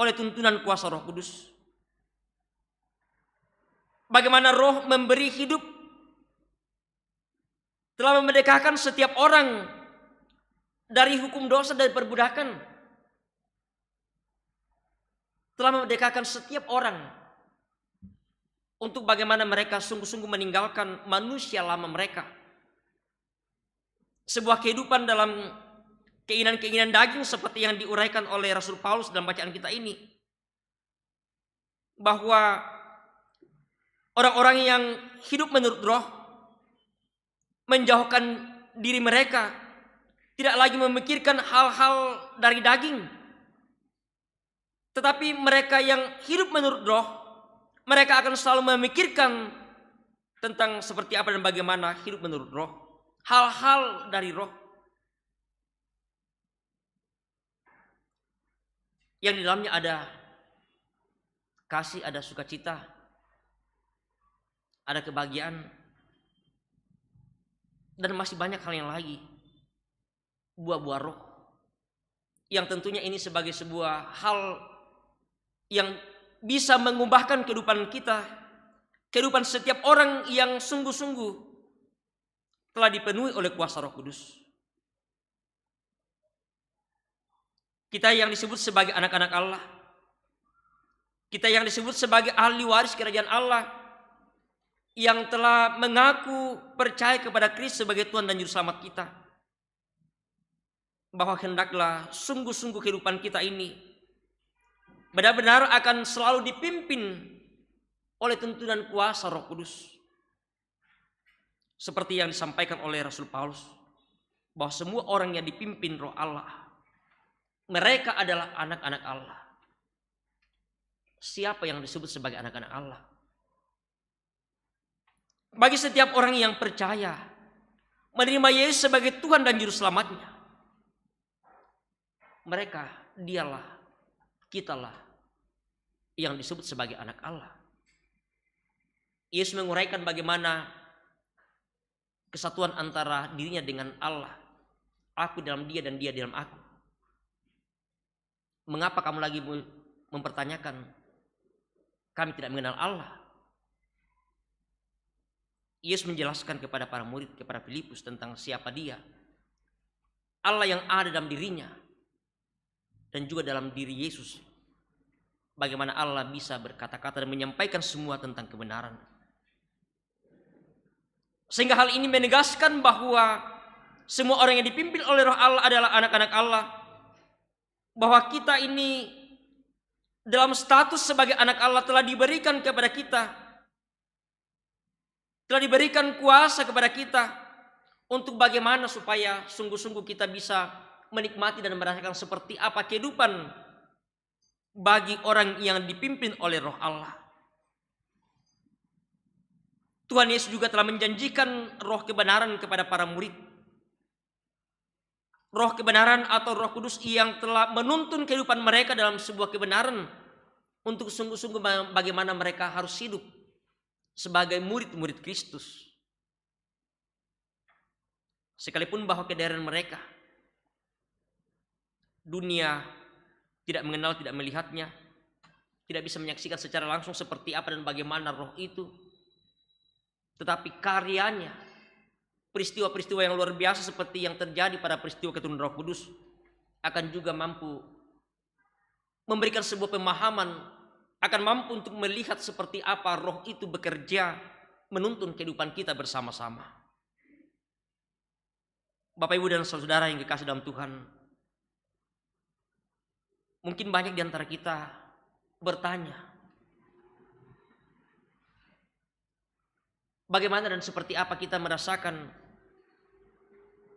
oleh tuntunan kuasa Roh Kudus. Bagaimana Roh memberi hidup, telah memerdekakan setiap orang dari hukum dosa dan perbudakan. Telah memerdekakan setiap orang untuk bagaimana mereka sungguh-sungguh meninggalkan manusia lama mereka. Sebuah kehidupan dalam keinginan-keinginan daging seperti yang diuraikan oleh Rasul Paulus dalam bacaan kita ini. Bahwa orang-orang yang hidup menurut Roh menjauhkan diri mereka, tidak lagi memikirkan hal-hal dari daging. Tetapi mereka yang hidup menurut Roh, mereka akan selalu memikirkan tentang seperti apa dan bagaimana hidup menurut Roh. hal-hal dari roh yang di dalamnya ada kasih, ada sukacita, ada kebahagiaan, dan masih banyak hal yang lagi, buah-buah roh, yang tentunya ini sebagai sebuah hal yang bisa mengubahkan kehidupan kita, kehidupan setiap orang yang sungguh-sungguh telah dipenuhi oleh kuasa Roh Kudus. Kita yang disebut sebagai anak-anak Allah, kita yang disebut sebagai ahli waris kerajaan Allah, yang telah mengaku percaya kepada Kristus sebagai Tuhan dan Juru Selamat kita, bahwa hendaklah sungguh-sungguh kehidupan kita ini benar-benar akan selalu dipimpin oleh tuntunan kuasa Roh Kudus. Seperti yang disampaikan oleh Rasul Paulus, bahwa semua orang yang dipimpin Roh Allah, mereka adalah anak-anak Allah. Siapa yang disebut sebagai anak-anak Allah? Bagi setiap orang yang percaya menerima Yesus sebagai Tuhan dan Juru Selamatnya, mereka, dialah, kitalah yang disebut sebagai anak Allah. Yesus menguraikan bagaimana kesatuan antara dirinya dengan Allah. Aku dalam dia dan dia dalam aku. Mengapa kamu lagi mempertanyakan kami tidak mengenal Allah? Yesus menjelaskan kepada para murid, kepada Filipus tentang siapa dia. Allah yang ada dalam dirinya dan juga dalam diri Yesus. Bagaimana Allah bisa berkata-kata dan menyampaikan semua tentang kebenaran. Sehingga hal ini menegaskan bahwa semua orang yang dipimpin oleh Roh Allah adalah anak-anak Allah. Bahwa kita ini dalam status sebagai anak Allah telah diberikan kepada kita, telah diberikan kuasa kepada kita untuk bagaimana supaya sungguh-sungguh kita bisa menikmati dan merasakan seperti apa kehidupan bagi orang yang dipimpin oleh Roh Allah. Tuhan Yesus juga telah menjanjikan roh kebenaran kepada para murid. Roh kebenaran atau Roh Kudus yang telah menuntun kehidupan mereka dalam sebuah kebenaran untuk sungguh-sungguh bagaimana mereka harus hidup sebagai murid-murid Kristus. Sekalipun bahwa keadaan mereka, dunia tidak mengenal, tidak melihatnya, tidak bisa menyaksikan secara langsung seperti apa dan bagaimana roh itu. Tetapi karyanya, peristiwa-peristiwa yang luar biasa seperti yang terjadi pada peristiwa keturunan Roh Kudus akan juga mampu memberikan sebuah pemahaman, akan mampu untuk melihat seperti apa roh itu bekerja menuntun kehidupan kita bersama-sama. Bapak, Ibu, dan saudara yang dikasih dalam Tuhan, mungkin banyak di antara kita bertanya, bagaimana dan seperti apa kita merasakan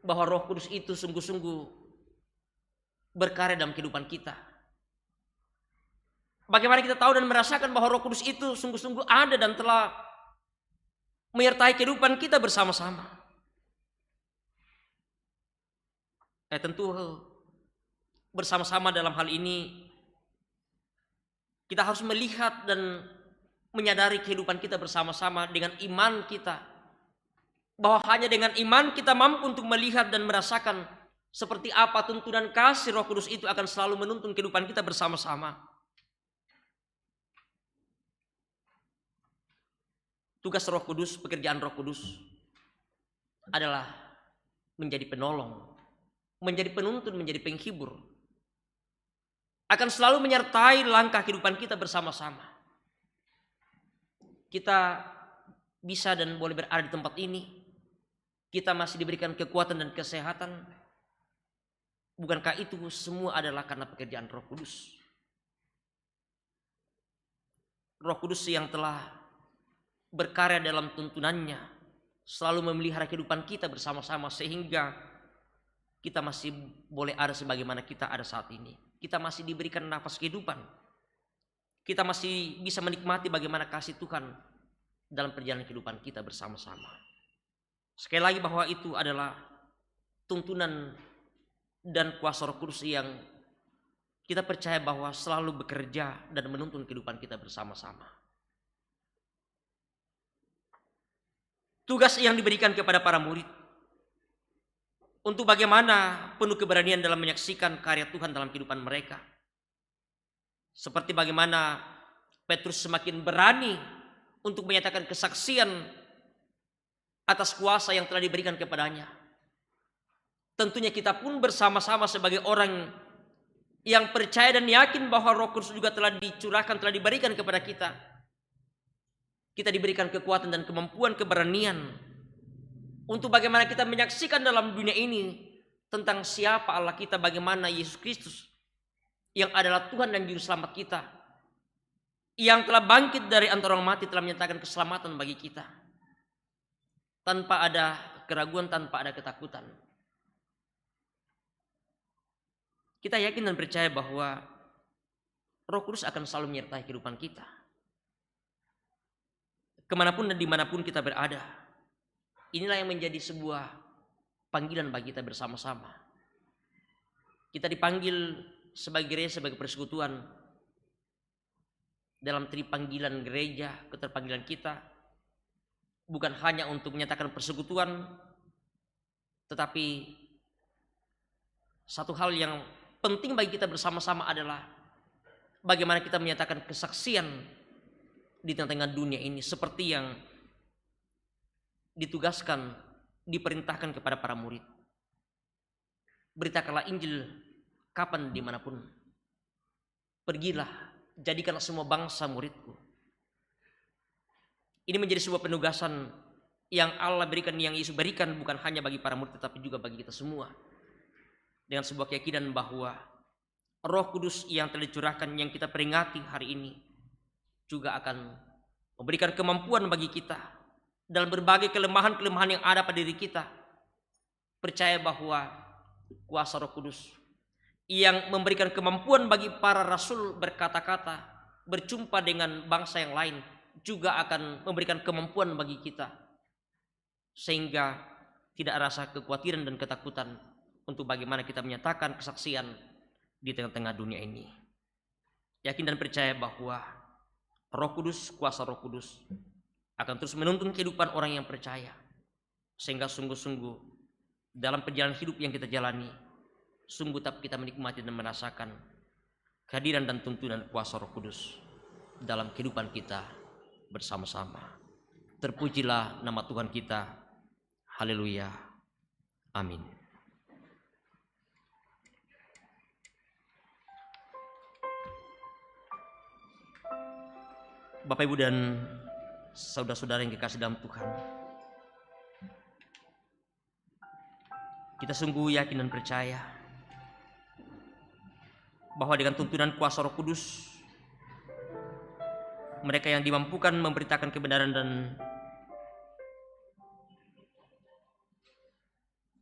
bahwa Roh Kudus itu sungguh-sungguh berkarya dalam kehidupan kita. Bagaimana kita tahu dan merasakan bahwa Roh Kudus itu sungguh-sungguh ada dan telah menyertai kehidupan kita bersama-sama. Tentu bersama-sama dalam hal ini kita harus melihat dan menyadari kehidupan kita bersama-sama dengan iman kita, bahwa hanya dengan iman kita mampu untuk melihat dan merasakan seperti apa tuntunan kasih Roh Kudus itu akan selalu menuntun kehidupan kita bersama-sama. Tugas Roh Kudus, pekerjaan Roh Kudus adalah menjadi penolong, menjadi penuntun, menjadi penghibur, akan selalu menyertai langkah kehidupan kita bersama-sama. Kita bisa dan boleh berada di tempat ini, kita masih diberikan kekuatan dan kesehatan. Bukankah itu semua adalah karena pekerjaan Roh Kudus? Roh Kudus yang telah berkarya dalam tuntunannya selalu memelihara kehidupan kita bersama-sama sehingga kita masih boleh ada sebagaimana kita ada saat ini. Kita masih diberikan nafas kehidupan. Kita masih bisa menikmati bagaimana kasih Tuhan dalam perjalanan kehidupan kita bersama-sama. Sekali lagi bahwa itu adalah tuntunan dan kuasa Roh Kudus yang kita percaya bahwa selalu bekerja dan menuntun kehidupan kita bersama-sama. Tugas yang diberikan kepada para murid untuk bagaimana penuh keberanian dalam menyaksikan karya Tuhan dalam kehidupan mereka. Seperti bagaimana Petrus semakin berani untuk menyatakan kesaksian atas kuasa yang telah diberikan kepadanya. Tentunya kita pun bersama-sama sebagai orang yang percaya dan yakin bahwa Roh Kudus juga telah dicurahkan, telah diberikan kepada kita. Kita diberikan kekuatan dan kemampuan, keberanian untuk bagaimana kita menyaksikan dalam dunia ini tentang siapa Allah kita, bagaimana Yesus Kristus yang adalah Tuhan dan Juru Selamat kita, yang telah bangkit dari antara orang mati, telah menyatakan keselamatan bagi kita. Tanpa ada keraguan, tanpa ada ketakutan. Kita yakin dan percaya bahwa Roh Kudus akan selalu menyertai kehidupan kita. Kemanapun dan dimanapun kita berada. Inilah yang menjadi sebuah panggilan bagi kita bersama-sama. Kita dipanggil sebagai gereja, sebagai persekutuan dalam panggilan gereja, keterpanggilan kita bukan hanya untuk menyatakan persekutuan, tetapi satu hal yang penting bagi kita bersama-sama adalah bagaimana kita menyatakan kesaksian di tengah-tengah dunia ini seperti yang ditugaskan, diperintahkan kepada para murid. Beritakanlah Injil kapan dimanapun. Pergilah, jadikanlah semua bangsa muridku. Ini menjadi sebuah penugasan yang Allah berikan, yang Yesus berikan bukan hanya bagi para murid tetapi juga bagi kita semua. Dengan sebuah keyakinan bahwa Roh Kudus yang telah dicurahkan, yang kita peringati hari ini juga akan memberikan kemampuan bagi kita dalam berbagai kelemahan-kelemahan yang ada pada diri kita. Percaya bahwa kuasa Roh Kudus yang memberikan kemampuan bagi para rasul berkata-kata, berjumpa dengan bangsa yang lain, juga akan memberikan kemampuan bagi kita sehingga tidak rasa kekhawatiran dan ketakutan untuk bagaimana kita menyatakan kesaksian di tengah-tengah dunia ini. Yakin dan percaya bahwa Roh Kudus, kuasa Roh Kudus akan terus menuntun kehidupan orang yang percaya sehingga sungguh-sungguh dalam perjalanan hidup yang kita jalani sungguh tetap kita menikmati dan merasakan kehadiran dan tuntunan kuasa Roh Kudus dalam kehidupan kita bersama-sama. Terpujilah nama Tuhan kita. Haleluya. Amin. Bapak, Ibu, dan saudara-saudara yang dikasih dalam Tuhan, kita sungguh yakin dan percaya bahwa dengan tuntunan kuasa Roh Kudus, mereka yang dimampukan memberitakan kebenaran dan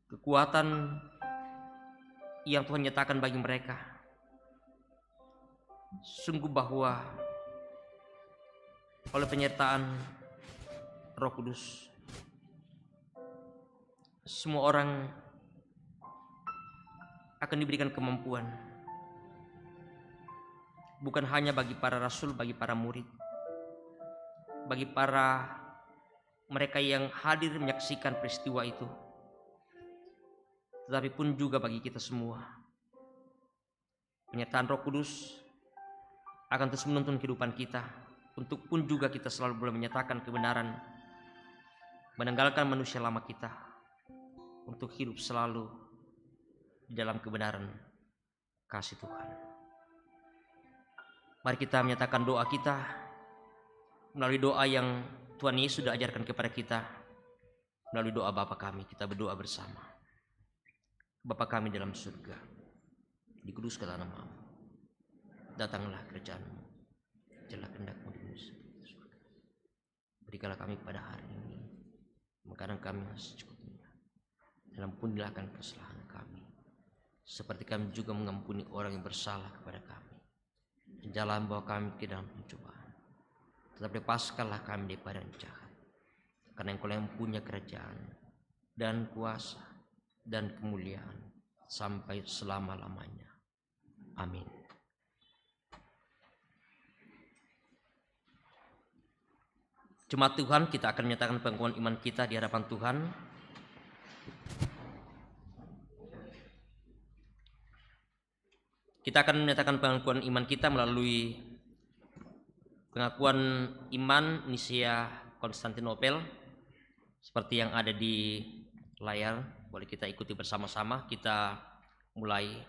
kekuatan yang Tuhan nyatakan bagi mereka, sungguh bahwa oleh penyertaan Roh Kudus semua orang akan diberikan kemampuan, bukan hanya bagi para rasul, bagi para murid, bagi para mereka yang hadir menyaksikan peristiwa itu, tetapi pun juga bagi kita semua. Penyertaan Roh Kudus akan terus menuntun kehidupan kita, untuk pun juga kita selalu boleh menyatakan kebenaran, menanggalkan manusia lama kita, untuk hidup selalu di dalam kebenaran kasih Tuhan. Mari kita menyatakan doa kita melalui doa yang Tuhan Yesus sudah ajarkan kepada kita, melalui doa Bapa kami. Kita berdoa bersama. Bapa kami dalam surga, dikuduskanlah nama-Mu, datanglah kerajaan-Mu, jadilah kehendak-Mu di bumi seperti di surga. Berikanlah kami pada hari ini makanan kami yang secukupnya, dan ampunilah akan kesalahan kami, seperti kami juga mengampuni orang yang bersalah kepada kami. Dan jangan bawa kami ke dalam pencobaan, tetapi lepaskanlah kami daripada yang jahat, karena Engkau yang punya kerajaan, dan kuasa dan kemuliaan sampai selama-lamanya. Amin. Jemaat Tuhan, kita akan menyatakan pengakuan iman kita di hadapan Tuhan. Kita akan menyatakan pengakuan iman kita melalui pengakuan iman Nisia Konstantinopel seperti yang ada di layar. Boleh kita ikuti bersama-sama. Kita mulai.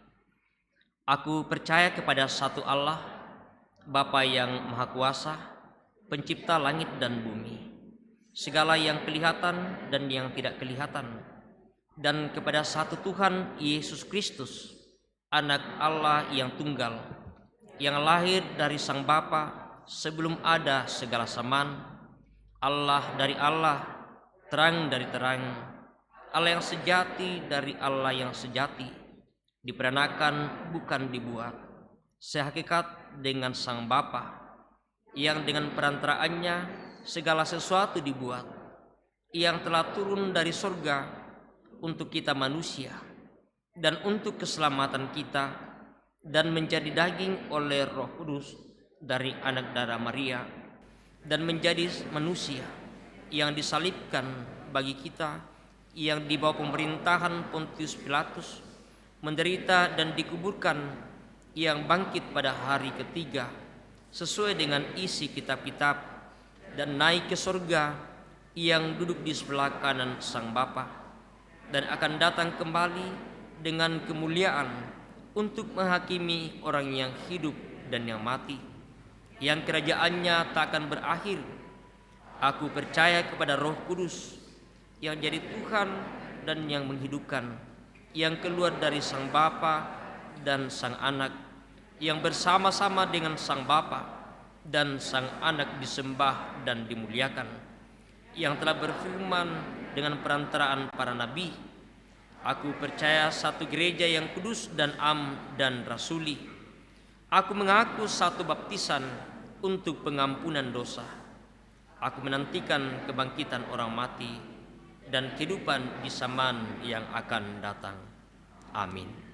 Aku percaya kepada satu Allah, Bapa yang Maha Kuasa, Pencipta langit dan bumi, segala yang kelihatan dan yang tidak kelihatan, dan kepada satu Tuhan Yesus Kristus, Anak Allah yang tunggal, yang lahir dari Sang Bapa sebelum ada segala zaman, Allah dari Allah, terang dari terang, Allah yang sejati dari Allah yang sejati, diperanakan bukan dibuat, sehakikat dengan Sang Bapa, yang dengan perantaraannya segala sesuatu dibuat, yang telah turun dari surga untuk kita manusia dan untuk keselamatan kita, dan menjadi daging oleh Roh Kudus dari anak darah Maria, dan menjadi manusia yang disalibkan bagi kita, yang di bawah pemerintahan Pontius Pilatus, menderita dan dikuburkan, yang bangkit pada hari ketiga sesuai dengan isi kitab-kitab, dan naik ke surga, yang duduk di sebelah kanan Sang Bapa, dan akan datang kembali dengan kemuliaan untuk menghakimi orang yang hidup dan yang mati, yang kerajaannya tak akan berakhir. Aku percaya kepada Roh Kudus yang jadi Tuhan dan yang menghidupkan, yang keluar dari Sang Bapa dan Sang Anak, yang bersama-sama dengan Sang Bapa dan Sang Anak disembah dan dimuliakan, yang telah berfirman dengan perantaraan para nabi. Aku percaya satu gereja yang kudus dan am dan rasuli. Aku mengaku satu baptisan untuk pengampunan dosa. Aku menantikan kebangkitan orang mati dan kehidupan di zaman yang akan datang. Amin.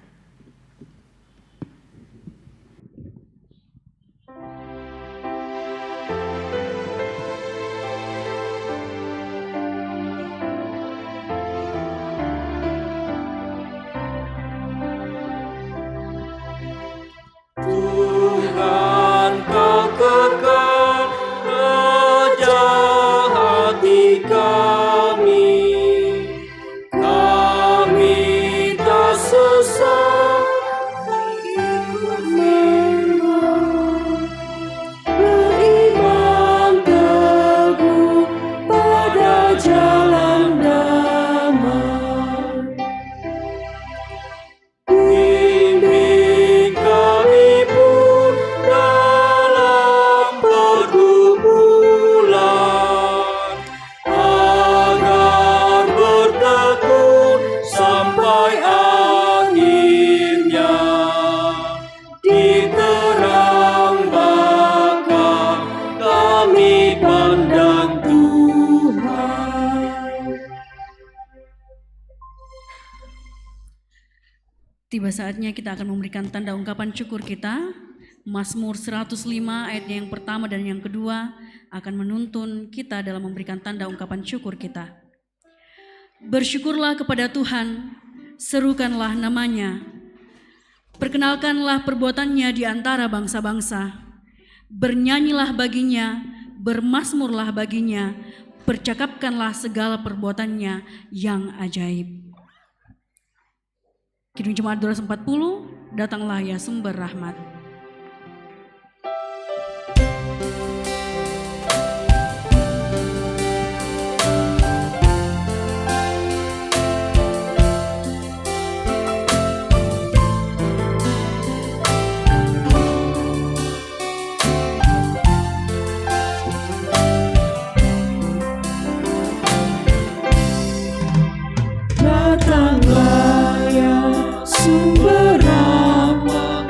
Tuhan Kau kekal Raja hati kami, kami tak sesat beriman teguh pada jalan damai. Bimbing kami pun dalam pergumulan, agar bertekun sampai akhirnya di terang bakal kami pandang Tuhan. Tiba saatnya kita akan memberikan tanda ungkapan syukur kita. Mazmur 105 ayatnya yang pertama dan yang kedua akan menuntun kita dalam memberikan tanda ungkapan syukur kita. Bersyukurlah kepada Tuhan, serukanlah namanya. Perkenalkanlah perbuatannya di antara bangsa-bangsa. Bernyanyilah baginya, bermazmurlah baginya, percakapkanlah segala perbuatannya yang ajaib. Kidung Jemaat 240, datanglah ya sumber rahmat. Datanglah ya sumber rahmat.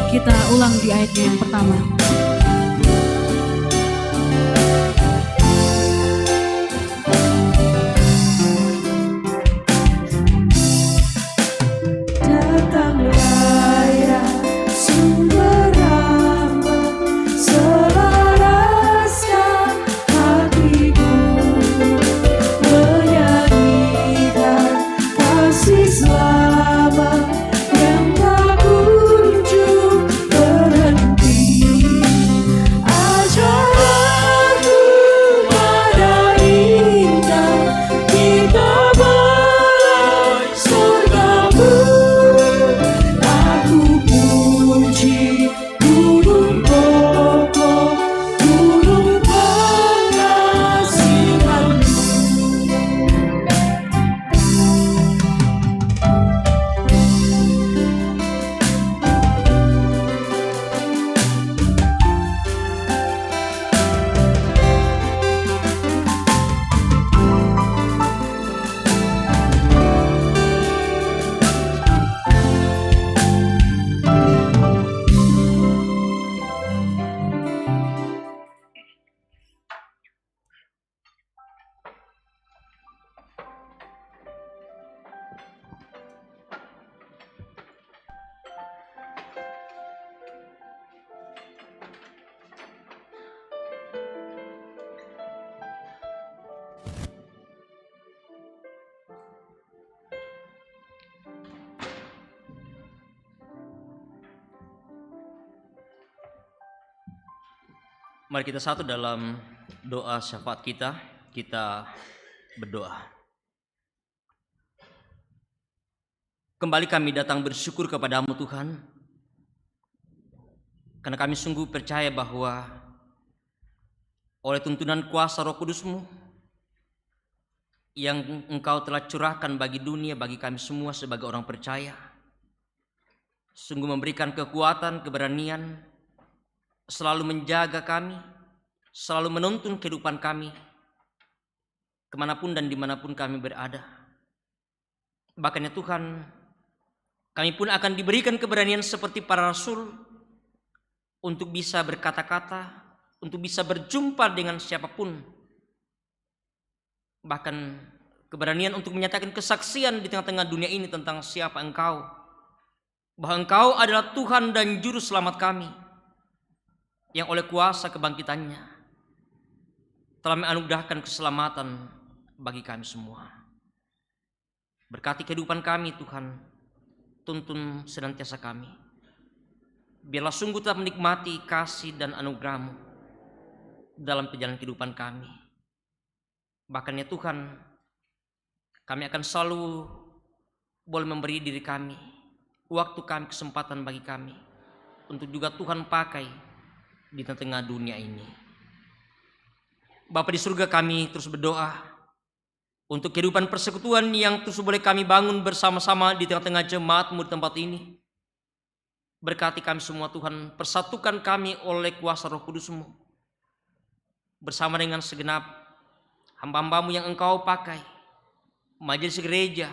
Kita ulang di ayatnya yang pertama. Datanglah ya sumber rahmat, selaraskan hatiku, menyanyikan kasih selamat yang tak kunjung berhenti. Ajaranmu pada indah, kita balai surgamu. Aku puji gunung kokoh, gunung pengasihanmu. Mari kita satu dalam doa syafaat kita. Kita berdoa. Kembali kami datang bersyukur kepadamu Tuhan, karena kami sungguh percaya bahwa oleh tuntunan kuasa Roh Kudus-Mu yang Engkau telah curahkan bagi dunia, bagi kami semua sebagai orang percaya, sungguh memberikan kekuatan, keberanian, selalu menjaga kami, selalu menuntun kehidupan kami, kemanapun dan dimanapun kami berada. Bahkan ya Tuhan, kami pun akan diberikan keberanian seperti para rasul, untuk bisa berkata-kata, untuk bisa berjumpa dengan siapapun. Bahkan keberanian untuk menyatakan kesaksian di tengah-tengah dunia ini tentang siapa Engkau, bahwa Engkau adalah Tuhan dan Juru Selamat kami, yang oleh kuasa kebangkitannya telah menganugerahkan keselamatan bagi kami semua. Berkati kehidupan kami Tuhan, tuntun senantiasa kami. Biarlah sungguh tetap menikmati kasih dan anugerah-Mu dalam perjalanan kehidupan kami. Bahkan ya Tuhan, kami akan selalu boleh memberi diri kami, waktu kami, kesempatan bagi kami, untuk juga Tuhan pakai di tengah dunia ini. Bapa di surga, kami terus berdoa untuk kehidupan persekutuan yang terus boleh kami bangun bersama-sama di tengah-tengah jemaat-Mu di tempat ini. Berkati kami semua Tuhan, persatukan kami oleh kuasa Roh Kudus-Mu bersama dengan segenap hamba-hamba-Mu yang Engkau pakai, majelis gereja,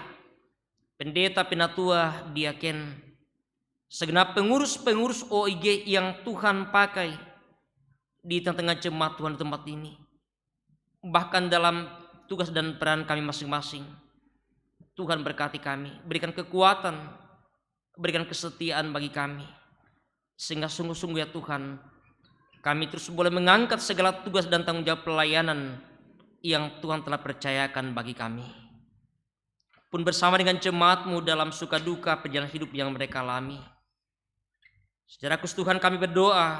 pendeta, penatua, diaken, segenap pengurus-pengurus OIG yang Tuhan pakai di tengah-tengah jemaat Tuhan di tempat ini. Bahkan dalam tugas dan peran kami masing-masing, Tuhan berkati kami, berikan kekuatan, berikan kesetiaan bagi kami, sehingga sungguh-sungguh ya Tuhan, kami terus boleh mengangkat segala tugas dan tanggung jawab pelayanan yang Tuhan telah percayakan bagi kami. Pun bersama dengan jemaat-Mu dalam suka duka perjalanan hidup yang mereka alami. Secara khusus Tuhan kami berdoa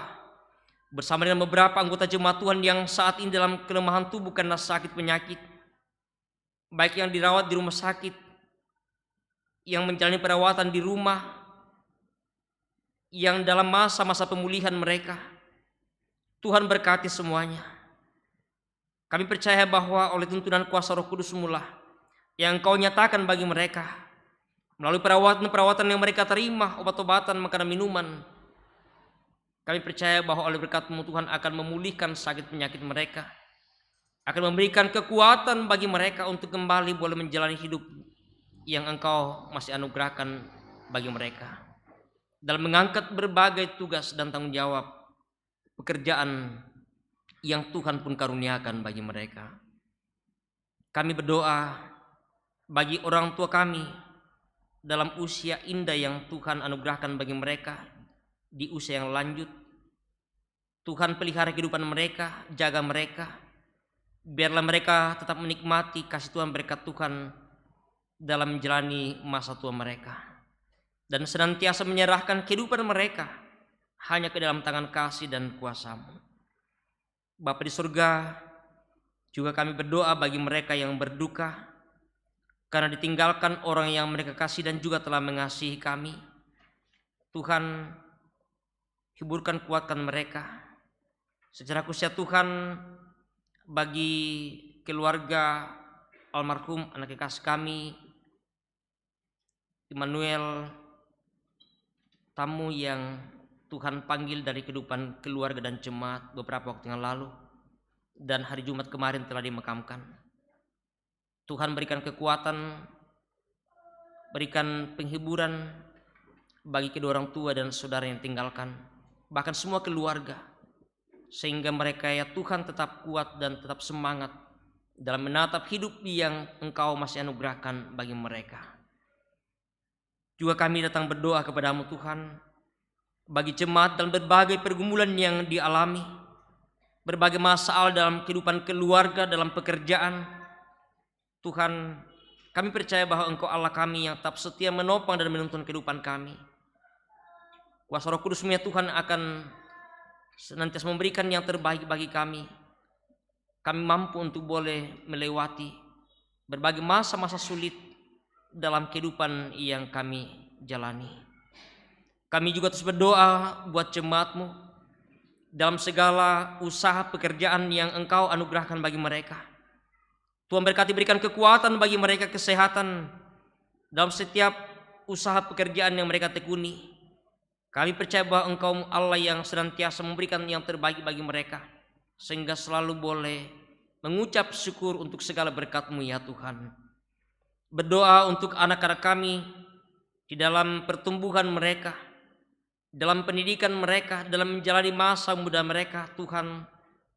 bersama dengan beberapa anggota jemaat Tuhan yang saat ini dalam kelemahan tubuh karena sakit penyakit, baik yang dirawat di rumah sakit, yang menjalani perawatan di rumah, yang dalam masa-masa pemulihan mereka. Tuhan berkati semuanya. Kami percaya bahwa oleh tuntunan kuasa Roh Kudus-Mu lah yang Engkau nyatakan bagi mereka melalui perawatan-perawatan yang mereka terima, obat-obatan, makanan, minuman. Kami percaya bahwa oleh berkat-Mu Tuhan akan memulihkan sakit penyakit mereka, akan memberikan kekuatan bagi mereka untuk kembali boleh menjalani hidup yang Engkau masih anugerahkan bagi mereka dalam mengangkat berbagai tugas dan tanggung jawab pekerjaan yang Tuhan pun karuniakan bagi mereka. Kami berdoa bagi orang tua kami dalam usia indah yang Tuhan anugerahkan bagi mereka di usia yang lanjut. Tuhan pelihara kehidupan mereka, jaga mereka, biarlah mereka tetap menikmati kasih Tuhan, berkat Tuhan dalam menjalani masa tua mereka, dan senantiasa menyerahkan kehidupan mereka hanya ke dalam tangan kasih dan kuasa-Mu. Bapa di surga, juga kami berdoa bagi mereka yang berduka karena ditinggalkan orang yang mereka kasih dan juga telah mengasihi kami. Tuhan, hiburkan, kuatkan mereka. Secara khusus Tuhan, bagi keluarga almarhum anak kekasih kami Immanuel, tamu yang Tuhan panggil dari kehidupan keluarga dan jemaat beberapa waktu yang lalu, dan hari Jumat kemarin telah dimakamkan. Tuhan berikan kekuatan, berikan penghiburan bagi kedua orang tua dan saudara yang tinggalkan, bahkan semua keluarga, sehingga mereka ya Tuhan tetap kuat dan tetap semangat dalam menatap hidup yang Engkau masih anugerahkan bagi mereka. Juga kami datang berdoa kepada-Mu Tuhan bagi jemaat dalam berbagai pergumulan yang dialami, berbagai masalah dalam kehidupan keluarga, dalam pekerjaan. Tuhan, kami percaya bahwa Engkau Allah kami yang tetap setia menopang dan menuntun kehidupan kami. Kuasa Roh Kudus-Mu ya Tuhan akan senantiasa memberikan yang terbaik bagi kami. Kami mampu untuk boleh melewati berbagai masa-masa sulit dalam kehidupan yang kami jalani. Kami juga terus berdoa buat jemaat-Mu dalam segala usaha pekerjaan yang Engkau anugerahkan bagi mereka. Tuhan berkati, berikan kekuatan bagi mereka, kesehatan dalam setiap usaha pekerjaan yang mereka tekuni. Kami percaya bahwa Engkau Allah yang senantiasa memberikan yang terbaik bagi mereka, sehingga selalu boleh mengucap syukur untuk segala berkat-Mu ya Tuhan. Berdoa untuk anak-anak kami di dalam pertumbuhan mereka, dalam pendidikan mereka, dalam menjalani masa muda mereka. Tuhan,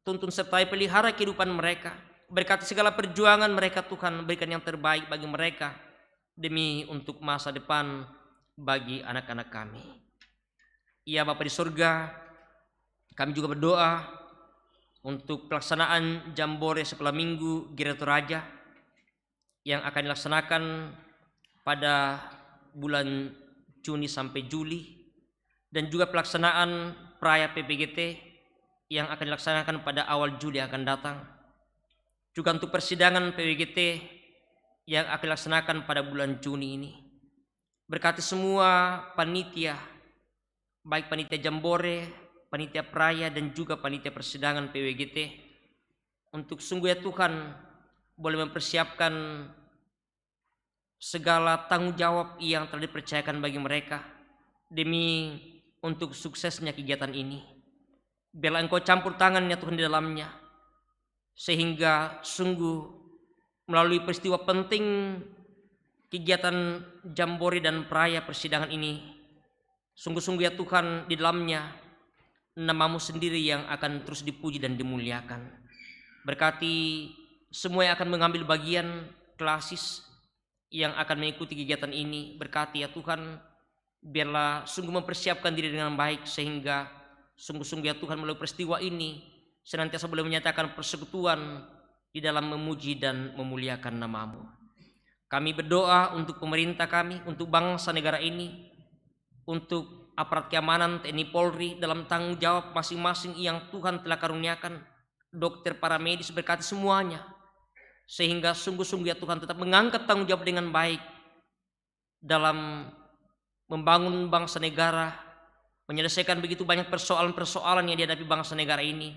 tuntun sertai pelihara kehidupan mereka, berkati segala perjuangan mereka. Tuhan, berikan yang terbaik bagi mereka demi untuk masa depan bagi anak-anak kami. Ya Bapa di surga, kami juga berdoa untuk pelaksanaan Jambore sekolah minggu Gereja Toraja yang akan dilaksanakan pada bulan Juni sampai Juli, dan juga pelaksanaan perayaan PPGT yang akan dilaksanakan pada awal Juli akan datang. Juga untuk persidangan PPGT yang akan dilaksanakan pada bulan Juni ini. Berkati semua panitia, baik panitia Jambore, panitia peraya, dan juga panitia persidangan PWGT, untuk sungguh ya Tuhan boleh mempersiapkan segala tanggung jawab yang telah dipercayakan bagi mereka demi untuk suksesnya kegiatan ini. Biarlah Engkau campur tangannya Tuhan di dalamnya, sehingga sungguh melalui peristiwa penting kegiatan Jambore dan peraya persidangan ini, sungguh-sungguh ya Tuhan di dalamnya nama-Mu sendiri yang akan terus dipuji dan dimuliakan. Berkati semua yang akan mengambil bagian klasis, yang akan mengikuti kegiatan ini. Berkati ya Tuhan, biarlah sungguh mempersiapkan diri dengan baik, sehingga sungguh-sungguh ya Tuhan melalui peristiwa ini senantiasa boleh menyatakan persekutuan di dalam memuji dan memuliakan nama-Mu. Kami berdoa untuk pemerintah kami, untuk bangsa negara ini, untuk aparat keamanan TNI Polri dalam tanggung jawab masing-masing yang Tuhan telah karuniakan, dokter, para medis, berkati semuanya, sehingga sungguh-sungguh ya Tuhan tetap mengangkat tanggung jawab dengan baik dalam membangun bangsa negara, menyelesaikan begitu banyak persoalan-persoalan yang dihadapi bangsa negara ini.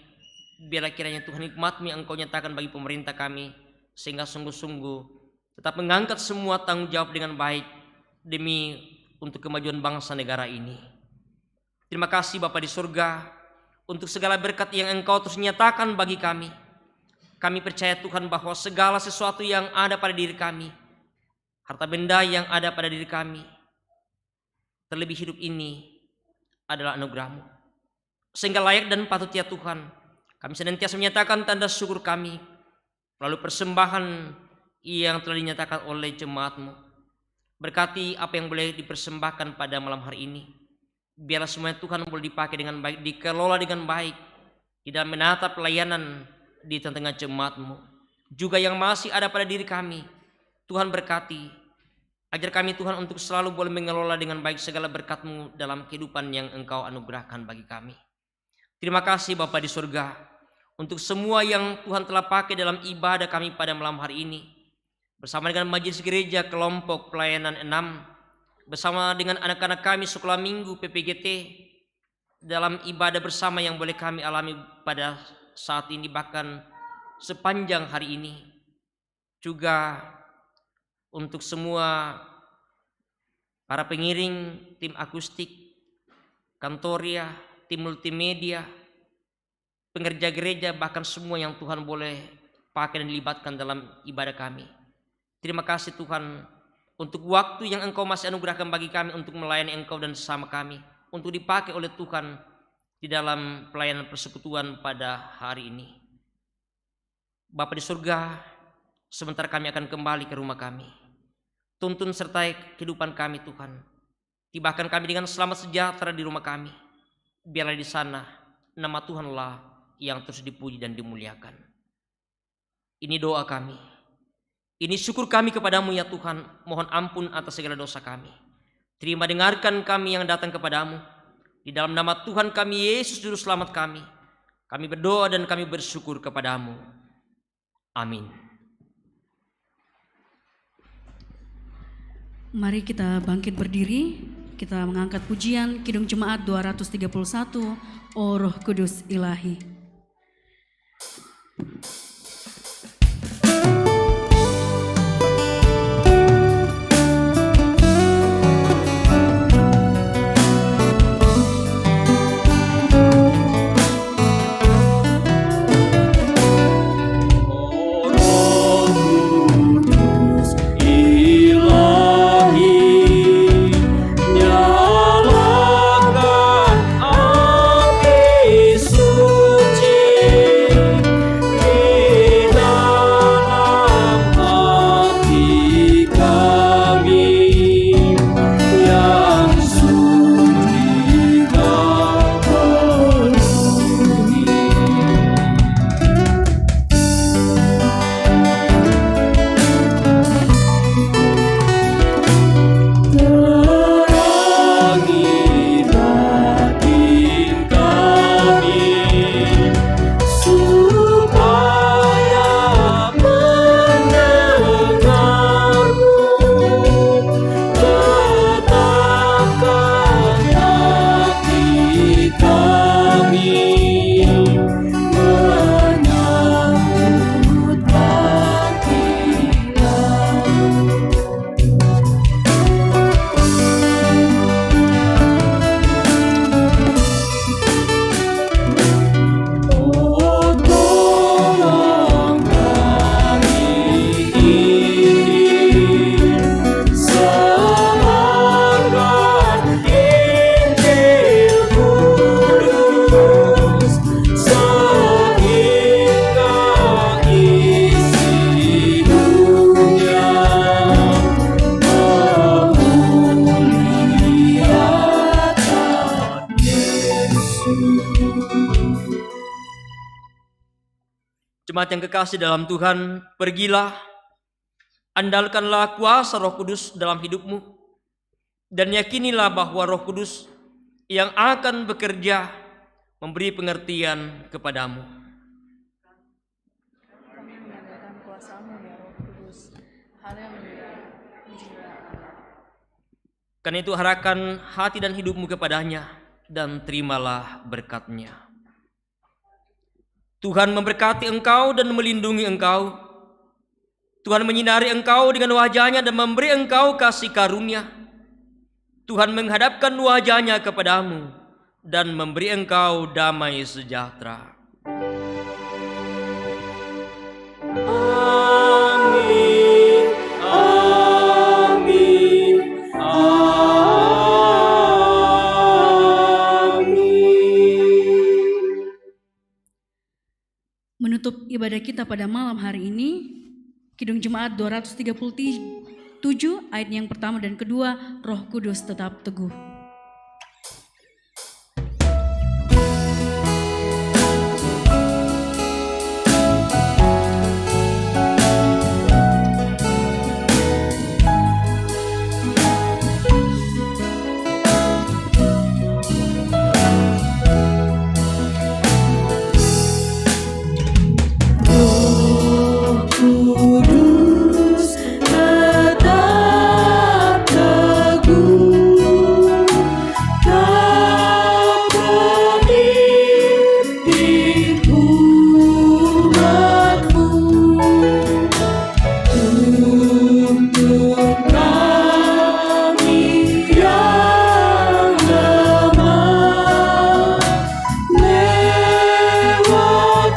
Biarlah kiranya Tuhan hikmat-Mu yang Engkau nyatakan bagi pemerintah kami, sehingga sungguh-sungguh tetap mengangkat semua tanggung jawab dengan baik demi untuk kemajuan bangsa negara ini. Terima kasih Bapa di surga untuk segala berkat yang Engkau terus nyatakan bagi kami. Kami percaya Tuhan bahwa segala sesuatu yang ada pada diri kami, harta benda yang ada pada diri kami, terlebih hidup ini adalah anugerah-Mu. Sehingga layak dan patut ya Tuhan, kami senantiasa menyatakan tanda syukur kami melalui persembahan yang telah dinyatakan oleh jemaat-Mu. Berkati apa yang boleh dipersembahkan pada malam hari ini. Biarlah semuanya Tuhan boleh dipakai dengan baik, dikelola dengan baik di dalam menata pelayanan di tengah-tengah jemaat-Mu. Juga yang masih ada pada diri kami, Tuhan berkati. Ajar kami Tuhan untuk selalu boleh mengelola dengan baik segala berkat-Mu dalam kehidupan yang Engkau anugerahkan bagi kami. Terima kasih Bapa di surga untuk semua yang Tuhan telah pakai dalam ibadah kami pada malam hari ini. Bersama dengan majelis gereja kelompok pelayanan 6, bersama dengan anak-anak kami sekolah minggu PPGT, dalam ibadah bersama yang boleh kami alami pada saat ini, bahkan sepanjang hari ini. Juga untuk semua para pengiring, tim akustik, kantoria, tim multimedia, pengerja gereja, bahkan semua yang Tuhan boleh pakai dan dilibatkan dalam ibadah kami. Terima kasih Tuhan untuk waktu yang Engkau masih anugerahkan bagi kami untuk melayani Engkau dan sesama kami, untuk dipakai oleh Tuhan di dalam pelayanan persekutuan pada hari ini. Bapa di surga, sebentar kami akan kembali ke rumah kami. Tuntun sertai kehidupan kami Tuhan. Tibakan kami dengan selamat sejahtera di rumah kami. Biarlah di sana nama Tuhanlah yang terus dipuji dan dimuliakan. Ini doa kami. Ini syukur kami kepadamu ya Tuhan. Mohon ampun atas segala dosa kami. Terima dengarkan kami yang datang kepadamu. Di dalam nama Tuhan kami Yesus Juru Selamat kami. Kami berdoa dan kami bersyukur kepadamu. Amin. Mari kita bangkit berdiri. Kita mengangkat pujian Kidung Jemaat 231, O Roh Kudus Ilahi. Nyalakan api surga. Jemaat yang kekasih dalam Tuhan, pergilah, andalkanlah kuasa Roh Kudus dalam hidupmu, dan yakinilah bahwa Roh Kudus yang akan bekerja memberi pengertian kepadamu. Kami mengandalkan kuasa-Mu ya Roh Kudus. Haleluya. Pujilah Allah. Karena itu arahkan hati dan hidupmu kepadanya dan terimalah berkat-Nya. Tuhan memberkati engkau dan melindungi engkau. Tuhan menyinari engkau dengan wajah-Nya dan memberi engkau kasih karunia. Tuhan menghadapkan wajah-Nya kepadamu dan memberi engkau damai sejahtera. Amin, amin, amin. Menutup ibadah kita pada malam hari ini, Kidung Jemaat 237 ayat yang pertama dan kedua, Roh Kudus tetap teguh. Kudus tetap teguh, kau pemimpin umatmu, untuk kami yang lemah, lewat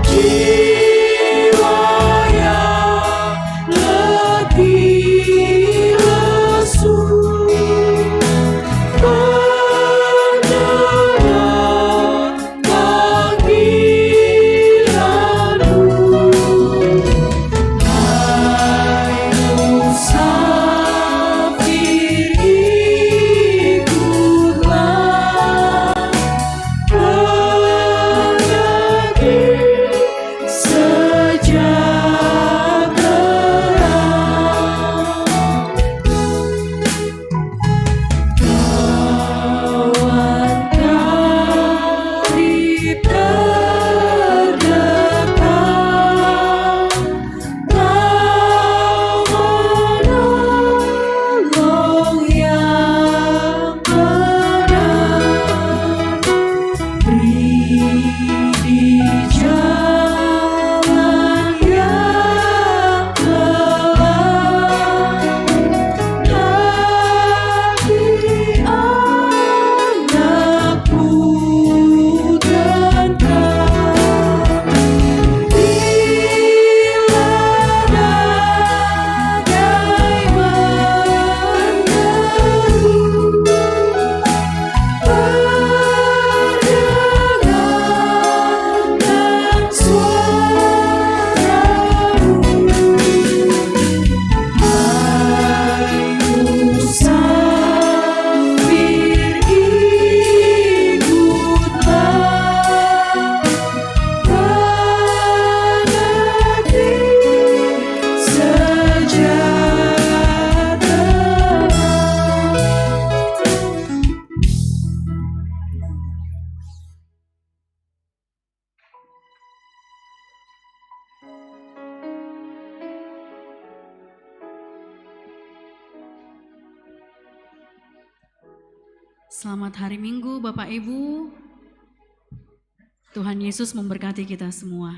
jiwa yang lebih lesu, pendengar panggilanmu. Hai musafir, ikutlah ke negeri sejahtera. Kawan karib terdekat, kau menolong yang benar. Beri di jalan yang gelap, hati anakku tentram. Bila badai menerjang, perdengarkan suaramu. Hai musafir, ikutlah ke negeri sejahtera. Selamat hari Minggu Bapak Ibu. Tuhan Yesus memberkati kita semua.